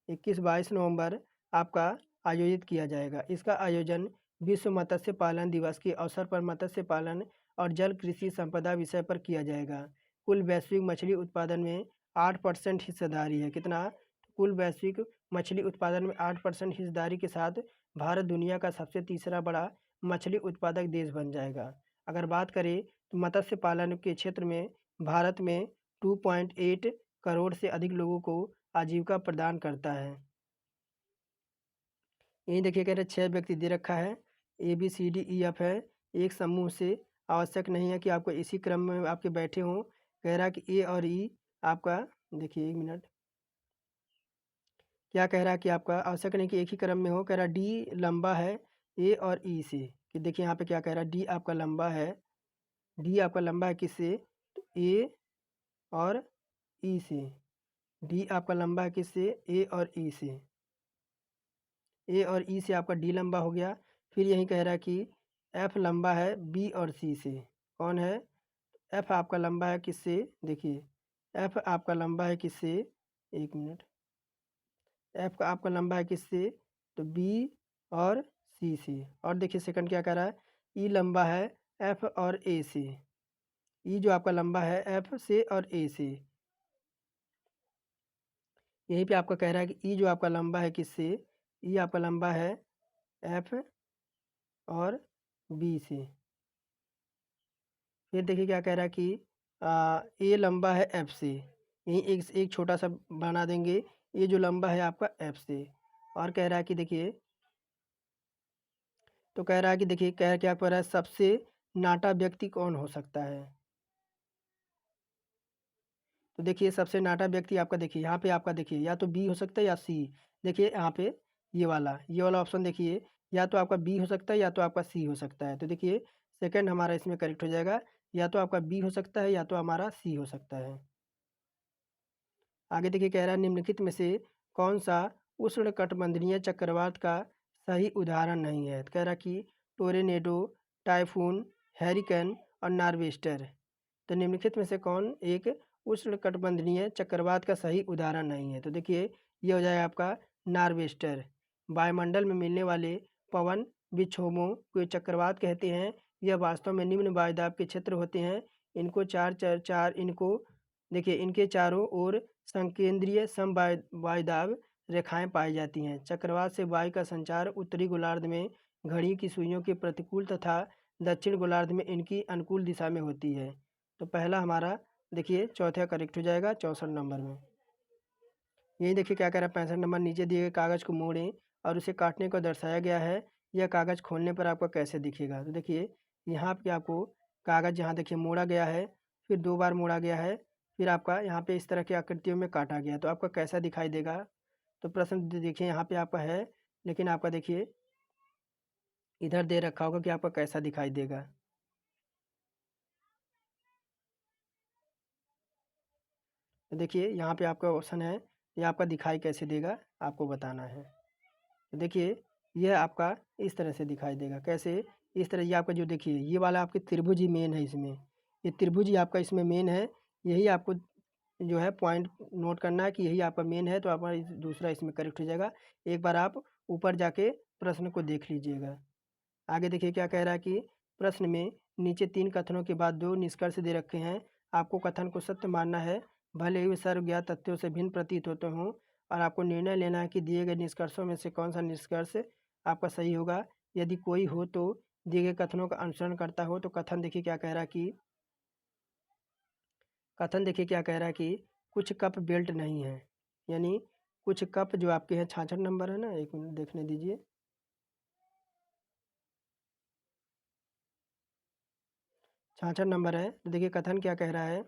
21-22 नवंबर आपका आयोजित किया जाएगा। इसका आयोजन विश्व मत्स्य पालन दिवस के अवसर पर मत्स्य पालन और जल कृषि संपदा विषय पर किया जाएगा। कुल वैश्विक मछली उत्पादन में 8% हिस्सेदारी है। कितना? कुल वैश्विक मछली उत्पादन में 8% हिस्सेदारी के साथ भारत दुनिया का सबसे तीसरा बड़ा मछली उत्पादक देश बन जाएगा। अगर बात करें तो मत्स्य पालन के क्षेत्र में भारत में 2.8 करोड़ से अधिक लोगों को आजीविका प्रदान करता है। यही देखिए कह रहे 6 व्यक्ति दे रखा है, ABCDEF है, एक समूह से आवश्यक नहीं है कि आपको इसी क्रम में आपके बैठे हों। कह रहा है कि ए और ई आपका, देखिए एक मिनट, क्या कह रहा है कि आपका आवश्यक नहीं कि एक ही क्रम में हो। कह रहा है डी लंबा है ए और ई से। कि देखिए यहाँ पे क्या कह रहा है, डी आपका लंबा है, डी आपका लंबा है किससे? तो ए और ई से। डी आपका लंबा है किससे? ए और ई से। ए और ई से आपका डी लंबा हो गया। फिर यही कह रहा है कि एफ लंबा है बी और सी से। कौन है? एफ आपका लंबा है किससे? देखिए एफ आपका लंबा है किससे? एक मिनट, एफ का आपका लंबा है किससे? तो बी और सी से। और देखिए सेकंड क्या कह रहा है, ई लंबा है एफ और ए से। ई जो आपका लंबा है एफ से और ए से। यहीं पे आपका कह रहा है कि ई जो आपका लंबा है किससे? ई आपका लंबा है एफ और बी से। फिर देखिए क्या कह रहा है कि ए लंबा है एफ से। यहीं एक एक छोटा सा बना देंगे, ये जो लंबा है आपका एफ से। और कह रहा है कि देखिए, तो कह रहा है कि देखिए कह क्या कह रहा है, सबसे नाटा व्यक्ति कौन हो सकता है? तो देखिए सबसे नाटा व्यक्ति आपका देखिए यहाँ पे आपका देखिए या तो बी हो सकता है या सी। देखिए यहाँ पे ये वाला ऑप्शन देखिए, या तो आपका बी हो सकता है या तो आपका सी हो सकता है। तो देखिए सेकंड हमारा इसमें करेक्ट हो जाएगा, या तो आपका बी हो सकता है या तो हमारा सी हो सकता है। आगे देखिए कह रहा है निम्नलिखित में से कौन सा उष्णकटिबंधीय चक्रवात का सही उदाहरण नहीं है। तो कह रहा कि टोर्नेडो, टाइफून, हैरिकेन और नार्वेस्टर। तो निम्नलिखित में से कौन एक उष्णकटिबंधीय चक्रवात का सही उदाहरण नहीं है। तो देखिए ये हो जाएगा आपका नार्वेस्टर। वायुमंडल में मिलने वाले पवन विक्षोभों को चक्रवात कहते हैं। यह वास्तव में निम्न वायुदाब के क्षेत्र होते हैं। इनको इनको देखिए इनके चारों ओर संकेंद्रीय वायुदाब रेखाएं पाई जाती हैं। चक्रवात से वायु का संचार उत्तरी गोलार्ध में घड़ी की सुइयों के प्रतिकूल तथा दक्षिण गोलार्ध में इनकी अनुकूल दिशा में होती है। तो पहला हमारा देखिए चौथा करेक्ट हो जाएगा 64 नंबर में। यही देखिए क्या कह रहा है 65 नंबर, नीचे दिए गए कागज़ को मोड़ें और उसे काटने को दर्शाया गया है। यह कागज़ खोलने पर आपको कैसे दिखेगा। तो देखिए यहाँ पे आपको कागज़ यहाँ देखिए मोड़ा गया है, फिर 2 बार मोड़ा गया है, फिर आपका यहाँ पे इस तरह की आकृतियों में काटा गया, तो आपका कैसा दिखाई देगा। तो प्रश्न देखिए यहाँ पे आपका है, लेकिन आपका देखिए इधर दे रखा होगा कि आपका कैसा दिखाई देगा। तो देखिए यहाँ पे आपका ऑप्शन है, ये आपका दिखाई कैसे देगा आपको बताना है। तो देखिए यह आपका इस तरह से दिखाई देगा। कैसे, इस तरह। ये आपका जो देखिए ये वाला आपके त्रिभुज ही मेन है इसमें, ये त्रिभुज ही आपका इसमें मेन है। यही आपको जो है पॉइंट नोट करना है कि यही आपका मेन है, तो आपका दूसरा इसमें करेक्ट हो जाएगा। एक बार आप ऊपर जाके प्रश्न को देख लीजिएगा। आगे देखिए क्या कह रहा है कि प्रश्न में नीचे 3 कथनों के बाद 2 निष्कर्ष दे रखे हैं। आपको कथन को सत्य मानना है, भले ही वे सर्वज्ञात तथ्यों से भिन्न प्रतीत होते हों, और आपको निर्णय लेना है कि दिए गए निष्कर्षों में से कौन सा निष्कर्ष आपका सही होगा। यदि कोई हो तो दिए गए कथनों का अनुसरण करता हो। तो कथन देखिए क्या कह रहा है कि कुछ कप बेल्ट नहीं है, यानी कुछ कप जो आपके हैं 66 नंबर है ना, 1 मिनट देखने दीजिए। 66 नंबर है। तो देखिए कथन क्या कह रहा है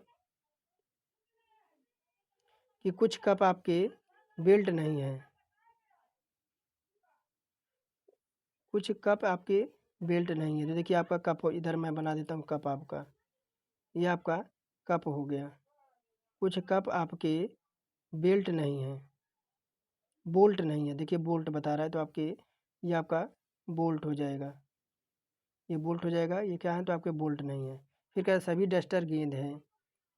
कि कुछ कप आपके बेल्ट नहीं है, कुछ कप आपके बेल्ट नहीं है। तो देखिए आपका कप हो, इधर मैं बना देता हूँ कप आपका, ये आपका कप हो गया। कुछ कप आपके बेल्ट नहीं है, बोल्ट नहीं है। देखिए बोल्ट बता रहा है, तो आपके ये आपका बोल्ट हो जाएगा, ये बोल्ट हो जाएगा। ये क्या है, तो आपके बोल्ट नहीं है। फिर क्या है, सभी डस्टर गेंद हैं,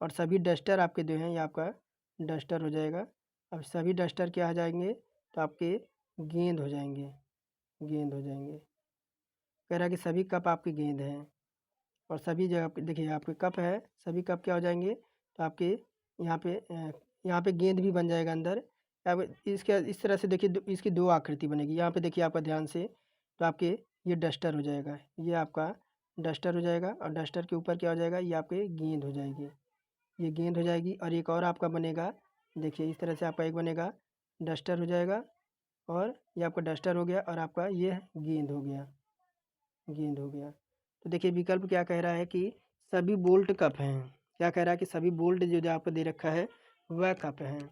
और सभी डस्टर आपके जो हैं ये आपका डस्टर हो जाएगा। अब सभी डस्टर क्या आ जाएंगे, तो आपके गेंद हो जाएंगे, गेंद हो जाएंगे। कह रहा है कि सभी कप आपके गेंद हैं, और सभी जगह पे देखिए आपके कप है, सभी कप क्या हो जाएंगे, तो आपके यहाँ पे गेंद भी बन जाएगा अंदर। अब इसके इस तरह से देखिए इसकी 2 आकृति बनेगी। यहाँ पे देखिए आपका ध्यान से, तो आपके ये डस्टर हो जाएगा, ये आपका डस्टर हो जाएगा, और डस्टर के ऊपर क्या हो जाएगा, ये आपके गेंद हो जाएगी, ये गेंद हो जाएगी। और एक और आपका बनेगा, देखिए इस तरह से आपका एक बनेगा, डस्टर हो जाएगा, और ये आपका डस्टर हो गया, और आपका ये गेंद हो गया, गेंद हो गया। तो देखिए विकल्प क्या कह रहा है कि सभी बोल्ट कप हैं। क्या कह रहा है कि सभी बोल्ट जो जो आपको दे रखा है वह कप हैं।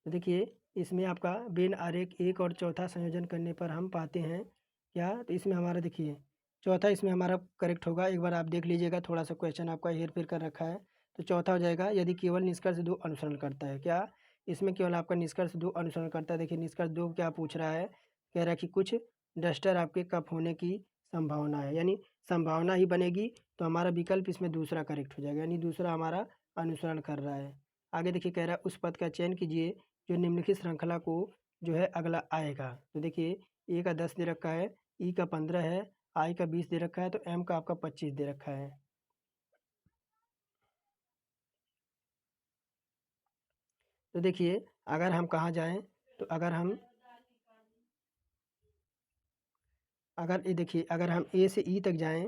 तो देखिए इसमें आपका बेन आरेख 1 और चौथा संयोजन करने पर हम पाते हैं क्या, तो इसमें हमारा देखिए चौथा इसमें हमारा करेक्ट होगा। एक बार आप देख लीजिएगा, थोड़ा सा क्वेश्चन आपका हेर फेर कर रखा है। तो चौथा हो जाएगा, यदि केवल निष्कर्ष 2 अनुसरण करता है। क्या, इसमें केवल आपका निष्कर्ष 2 अनुसरण करता है। देखिए निष्कर्ष 2 क्या पूछ रहा है, कह रहा है कि कुछ डस्टर आपके कप होने की संभावना है, यानी संभावना ही बनेगी। तो हमारा विकल्प इसमें दूसरा करेक्ट हो जाएगा, यानी दूसरा हमारा अनुसरण कर रहा है। आगे देखिए कह रहा है उस पद का चयन कीजिए जो निम्नलिखित श्रृंखला को जो है अगला आएगा। तो देखिए ए का 10 दे रखा है, ई का 15 है, आई का 20 दे रखा है, तो एम का आपका 25 दे रखा है। तो देखिए अगर हम कहाँ जाएं, तो अगर ये देखिए अगर हम ए से ई तक जाएं,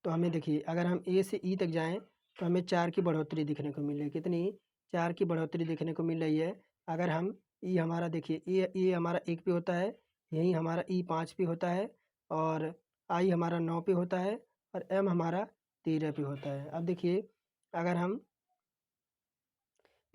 तो हमें देखिए अगर हम ए से ई तक जाएं तो हमें 4 की बढ़ोतरी देखने को मिल रही है। कितनी, 4 की बढ़ोतरी देखने को मिल रही है। अगर हम ई हमारा देखिए ए हमारा 1 पे होता है, यहीं हमारा ई 5 पे होता है, और आई हमारा 9 पे होता है, और एम हमारा 13 पे होता है। अब देखिए अगर हम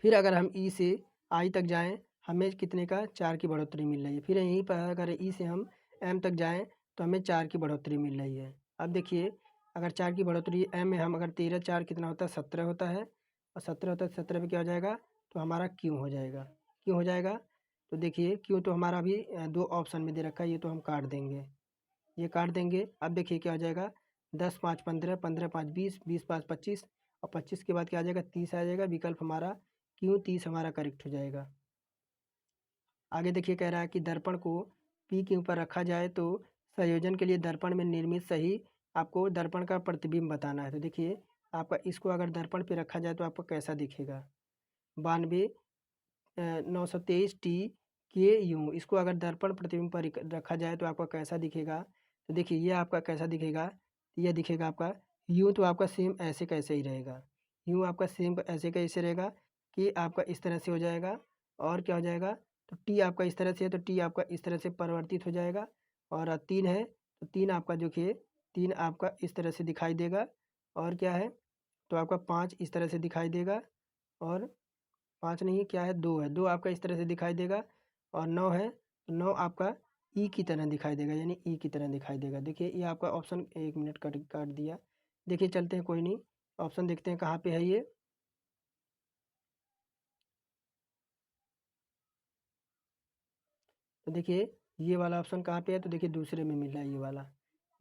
फिर अगर हम ई से आई तक जाएँ, हमें कितने का 4 की बढ़ोतरी मिल रही है। फिर यहीं पर अगर ई से हम एम तक जाएँ, तो हमें 4 की बढ़ोतरी मिल रही है। अब देखिए अगर 4 की बढ़ोतरी एम में हम अगर 13 4 कितना होता है, 17 होता है, और 17 होता है, 17 पे क्या हो जाएगा, तो हमारा क्यों हो जाएगा, क्यों हो जाएगा। तो देखिए क्यों तो हमारा अभी 2 ऑप्शन में दे रखा है, ये तो हम काट देंगे, ये काट देंगे। अब देखिए क्या हो जाएगा, 10 5 15, 15 5 20, 20 5 25 और 25 के बाद क्या आ जाएगा, 30 आ जाएगा। विकल्प हमारा क्यों 30 हमारा करेक्ट हो जाएगा। आगे देखिए कह रहा है कि दर्पण को पी के ऊपर रखा जाए तो संयोजन के लिए दर्पण में निर्मित सही आपको दर्पण का प्रतिबिंब बताना है। तो देखिए आपका इसको अगर दर्पण पे रखा जाए तो आपको कैसा दिखेगा, 92 923 टी के यू। इसको अगर दर्पण प्रतिबिंब पर रखा जाए तो आपका कैसा दिखेगा। तो देखिए ये आपका कैसा दिखेगा, यह दिखेगा आपका यूँ, तो आपका सेम ऐसे कैसे ही रहेगा, यूँ आपका सेम ऐसे कैसे रहेगा कि आपका इस तरह से हो जाएगा। और क्या हो जाएगा, तो टी आपका इस तरह से है तो टी आपका इस तरह से परिवर्तित हो जाएगा। और 3 है तो 3 आपका देखिए 3 आपका इस तरह से दिखाई देगा। और क्या है, तो आपका 5 इस तरह से दिखाई देगा। और 5 नहीं क्या है, 2 है, 2 आपका इस तरह से दिखाई देगा। और 9 है तो 9 आपका ई की तरह दिखाई देगा, यानी ई की तरह दिखाई देगा। देखिए ये आपका ऑप्शन, 1 मिनट काट काट दिया। देखिए चलते हैं, कोई नहीं, ऑप्शन देखते हैं कहाँ पे है ये। तो देखिए ये वाला ऑप्शन कहाँ पे है, तो देखिए दूसरे में मिल रहा है ये वाला।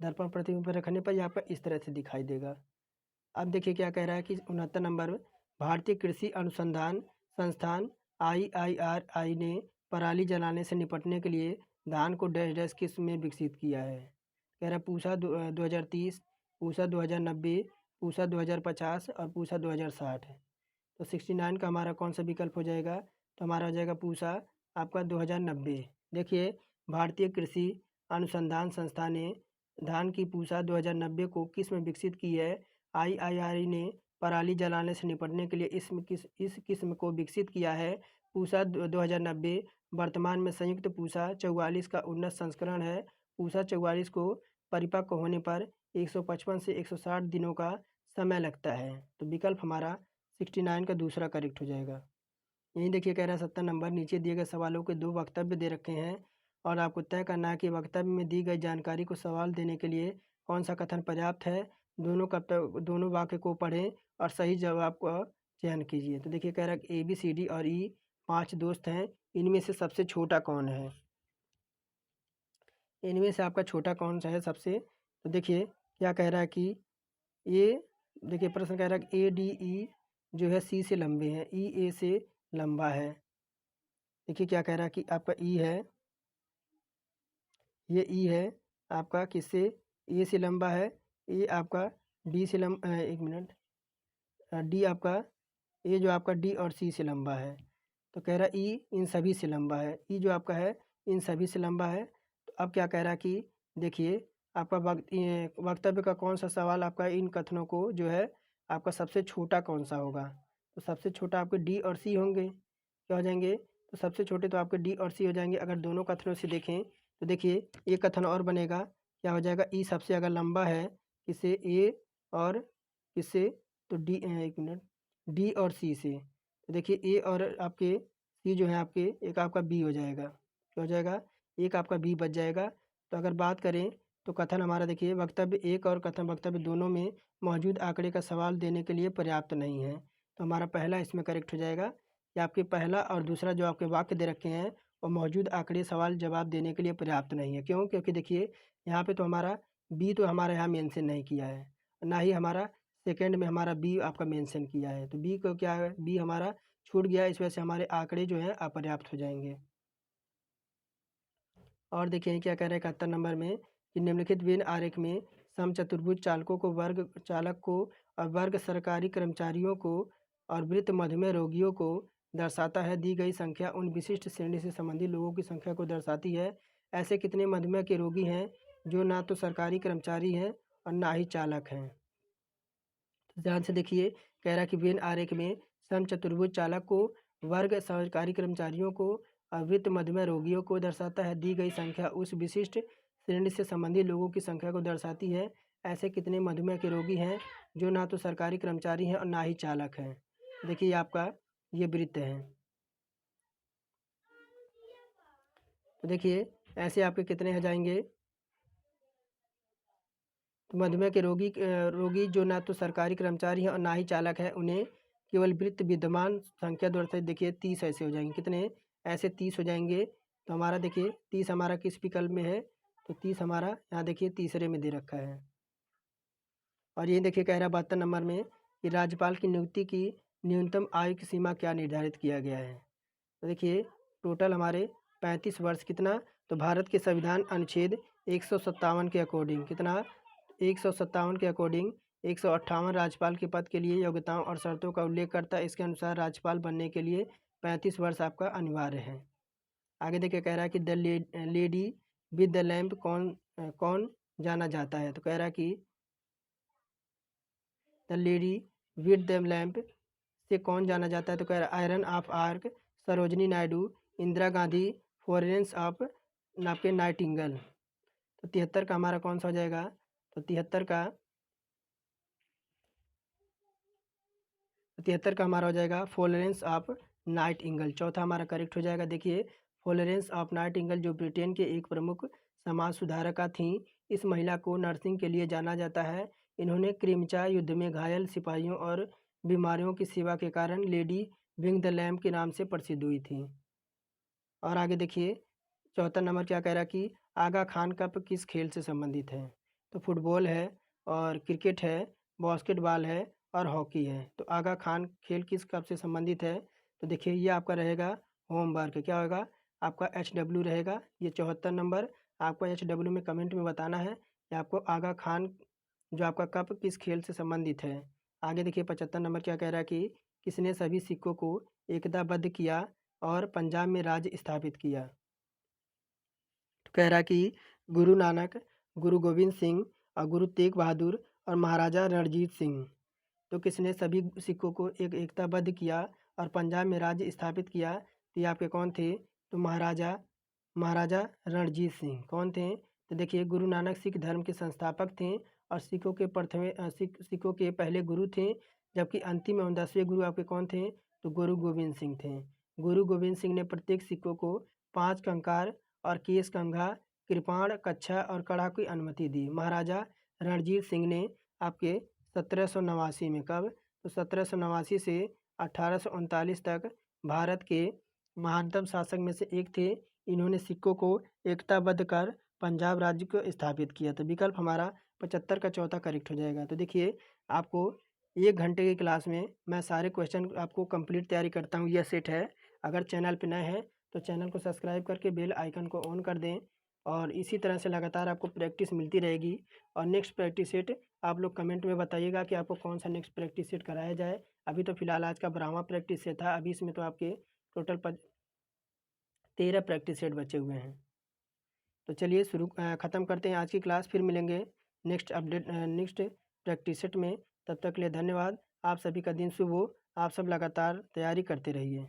दर्पण प्रतिबिंब पर रखने पर ये आपका इस तरह से दिखाई देगा। अब देखिए क्या कह रहा है कि 69 नंबर, भारतीय कृषि अनुसंधान संस्थान IIRI ने पराली जलाने से निपटने के लिए धान को डैश डैश किस्म में विकसित किया है। कह रहा है पूसा 2030, पूसा 2090, पूसा 2050 और पूसा 2060 है। तो 69 का हमारा कौन सा विकल्प हो जाएगा, तो हमारा हो जाएगा पूसा आपका 2090। देखिए भारतीय कृषि अनुसंधान संस्थान ने धान की पूसा 2090 को किस्म विकसित की है। IIRI ने पराली जलाने से निपटने के लिए इस किस्म को विकसित किया है। पूसा 2090 वर्तमान में संयुक्त पूसा 44 का उन्नत संस्करण है। पूसा 44 को परिपक्व होने पर 155 से 160 दिनों का समय लगता है। तो विकल्प हमारा 69 का दूसरा करेक्ट हो जाएगा। यहीं देखिए कह रहा है 70 नंबर, नीचे दिए गए सवालों के 2 वक्तव्य दे रखे हैं और आपको तय करना है कि वक्तव्य में दी गई जानकारी को सवाल देने के लिए कौन सा कथन पर्याप्त है। दोनों वाक्य को पढ़ें और सही जवाब का चयन कीजिए। तो देखिए कह रहा है ABCD और E 5 दोस्त हैं, इनमें से सबसे छोटा कौन है, इनमें से आपका छोटा कौन सा है सबसे। तो देखिए क्या कह रहा है कि ये, देखिए प्रश्न कह रहा है कि ADE जो है C से लंबे हैं, EA से लंबा है। देखिए क्या कह रहा है कि आपका ई है, ये ई है आपका किससे, ए से लंबा है। ए आपका डी से एक मिनट, डी आपका, ए जो आपका डी और सी से लंबा है। तो कह रहा है ई इन सभी से लंबा है, ई जो आपका है इन सभी से लंबा है। तो अब क्या कह रहा है कि देखिए आपका वक्तव्य का कौन सा सवाल आपका इन कथनों को जो है आपका सबसे छोटा कौन सा होगा। तो सबसे छोटा आपके डी और सी होंगे, क्या हो जाएंगे, तो सबसे छोटे तो आपके डी और सी हो जाएंगे। अगर दोनों कथनों से देखें तो देखिए ये कथन और बनेगा, क्या हो जाएगा, ई सबसे अगर लंबा है किससे, ए और किससे, तो डी, एक मिनट, डी और सी से। तो देखिए ए और आपके सी जो है आपके, एक आपका बी हो जाएगा, क्या हो जाएगा, एक आपका बी बच जाएगा। तो अगर बात करें तो कथन हमारा देखिए वक्तव्य एक और कथन वक्तव्य दोनों में मौजूद आंकड़े का सवाल देने के लिए पर्याप्त नहीं है। तो हमारा पहला इसमें करेक्ट हो जाएगा कि आपके पहला और दूसरा जो आपके वाक्य दे रखे हैं और मौजूद आंकड़े सवाल जवाब देने के लिए पर्याप्त नहीं है। क्यों, क्योंकि देखिए यहाँ पे तो हमारा बी तो हमारा यहाँ मेंशन नहीं किया है, ना ही हमारा सेकंड में हमारा बी आपका मेंशन किया है। तो बी को क्या है, बी हमारा छूट गया, इस वजह से हमारे आंकड़े जो हैं अपर्याप्त हो जाएंगे। और देखिए क्या कह रहे हैं 71 नंबर में कि निम्नलिखित वेन आरेख में समचतुर्भुज चालकों को वर्ग चालक को और वर्ग सरकारी कर्मचारियों को और वृत्त मधुमेह रोगियों को दर्शाता है। दी गई संख्या उन विशिष्ट श्रेणी से संबंधित लोगों की संख्या को दर्शाती है। ऐसे कितने मधुमेह के रोगी हैं जो ना तो सरकारी कर्मचारी हैं और ना ही चालक हैं। तो ध्यान से देखिए कह रहा है कि वेन आरेख में समचतुर्भुज चालक को, वर्ग सरकारी कर्मचारियों को और वृत्त मधुमेह रोगियों को दर्शाता है। दी गई संख्या उस विशिष्ट श्रेणी से संबंधित लोगों की संख्या को दर्शाती है। ऐसे कितने मधुमेह के रोगी हैं जो ना तो सरकारी कर्मचारी हैं और ना ही चालक हैं। देखिए आपका ये वृत्त है। तो देखिए ऐसे आपके कितने हो जाएंगे, तो मधुमेह के रोगी जो ना तो सरकारी कर्मचारी हैं और ना ही चालक है, उन्हें केवल वृत्त विद्यमान संख्या द्वारा देखिए 30 ऐसे हो जाएंगे, कितने ऐसे 30 हो जाएंगे। तो हमारा देखिए 30 हमारा किस विकल्प में है, तो 30 हमारा यहाँ देखिए तीसरे में दे रखा है। और ये देखिए कह रहा है 72 नंबर में कि राज्यपाल की नियुक्ति की न्यूनतम आयु की सीमा क्या निर्धारित किया गया है। तो देखिए टोटल हमारे 35 वर्ष कितना, तो भारत के संविधान अनुच्छेद 157 के अकॉर्डिंग कितना, 157 के अकॉर्डिंग 158 राज्यपाल के पद के लिए योग्यताओं और शर्तों का उल्लेख करता है। इसके अनुसार राज्यपाल बनने के लिए 35 वर्ष आपका अनिवार्य है। आगे देखिए कह रहा है कि the lady with the lamp कौन जाना जाता है। तो कह रहा है कि the lady with the lamp से कौन जाना जाता है। तो कह रहा है iron of arc, Sarojini Naidu, Indira Gandhi, Florence of आपके नाइटिंगेल। तो 73 का हमारा कौन सा हो जाएगा, तो 73 का हमारा हो जाएगा फ्लोरेंस ऑफ नाइटिंगेल। चौथा हमारा करेक्ट हो जाएगा। देखिए फ्लोरेंस ऑफ नाइटिंगेल जो ब्रिटेन के एक प्रमुख समाज सुधारका थीं। इस महिला को नर्सिंग के लिए जाना जाता है। इन्होंने क्रिमचा युद्ध में घायल सिपाहियों और बीमारियों की सेवा के कारण लेडी विंग द लैम्प के नाम से प्रसिद्ध हुई थी। और आगे देखिए 74 नंबर क्या कह रहा है कि आगा खान कप किस खेल से संबंधित है। तो फुटबॉल है और क्रिकेट है, बास्केटबॉल है और हॉकी है। तो आगा खान खेल किस कप से संबंधित है। तो देखिए ये आपका रहेगा होमवर्क, क्या होगा आपका HW रहेगा। ये 74 नंबर आपको HW में कमेंट में बताना है कि आपको आगा खान जो आपका कप किस खेल से संबंधित है। आगे देखिए 75 नंबर क्या कह रहा है कि किसने सभी सिक्कों को एकताबद्ध किया और पंजाब में राज्य स्थापित किया। तो कह रहा है कि गुरु नानक, गुरु गोविंद सिंह और गुरु तेग बहादुर और महाराजा रणजीत सिंह। तो किसने सभी सिक्कों को एकताबद्ध किया और पंजाब में राज्य स्थापित किया। तो ये आपके कौन थे, तो महाराजा रणजीत सिंह कौन थे। तो देखिए गुरु नानक सिख धर्म के संस्थापक थे और सिखों के पहले गुरु थे। जबकि अंतिम एवं 10वें गुरु आपके कौन थे, तो गुरु गोविंद सिंह थे। गुरु गोविंद सिंह ने प्रत्येक सिक्कों को 5 कंकार और केस कंघा, कृपाण, कच्छा और कड़ा की अनुमति दी। महाराजा रणजीत सिंह ने आपके 1789 में, कब, तो 1789 से 1839 तक भारत के महानतम शासक में से एक थे। इन्होंने सिक्कों को एकताबद्ध कर पंजाब राज्य को स्थापित किया। तो विकल्प हमारा 75 का चौथा करेक्ट हो जाएगा। तो देखिए आपको 1 घंटे की क्लास में मैं सारे क्वेश्चन आपको कंप्लीट तैयारी करता हूँ, यह सेट है। अगर चैनल पर नए हैं तो चैनल को सब्सक्राइब करके बेल आइकन को ऑन कर दें और इसी तरह से लगातार आपको प्रैक्टिस मिलती रहेगी। और नेक्स्ट प्रैक्टिस सेट आप लोग कमेंट में बताइएगा कि आपको कौन सा नेक्स्ट प्रैक्टिस सेट कराया जाए। अभी तो फिलहाल आज का 12वां प्रैक्टिस सेट था। अभी इसमें तो आपके टोटल 13 प्रैक्टिस सेट बचे हुए हैं। तो चलिए ख़त्म करते हैं आज की क्लास, फिर मिलेंगे नेक्स्ट प्रैक्टिस सेट में। तब तक के लिए धन्यवाद। आप सभी का दिन शुभ हो। आप सब लगातार तैयारी करते रहिए।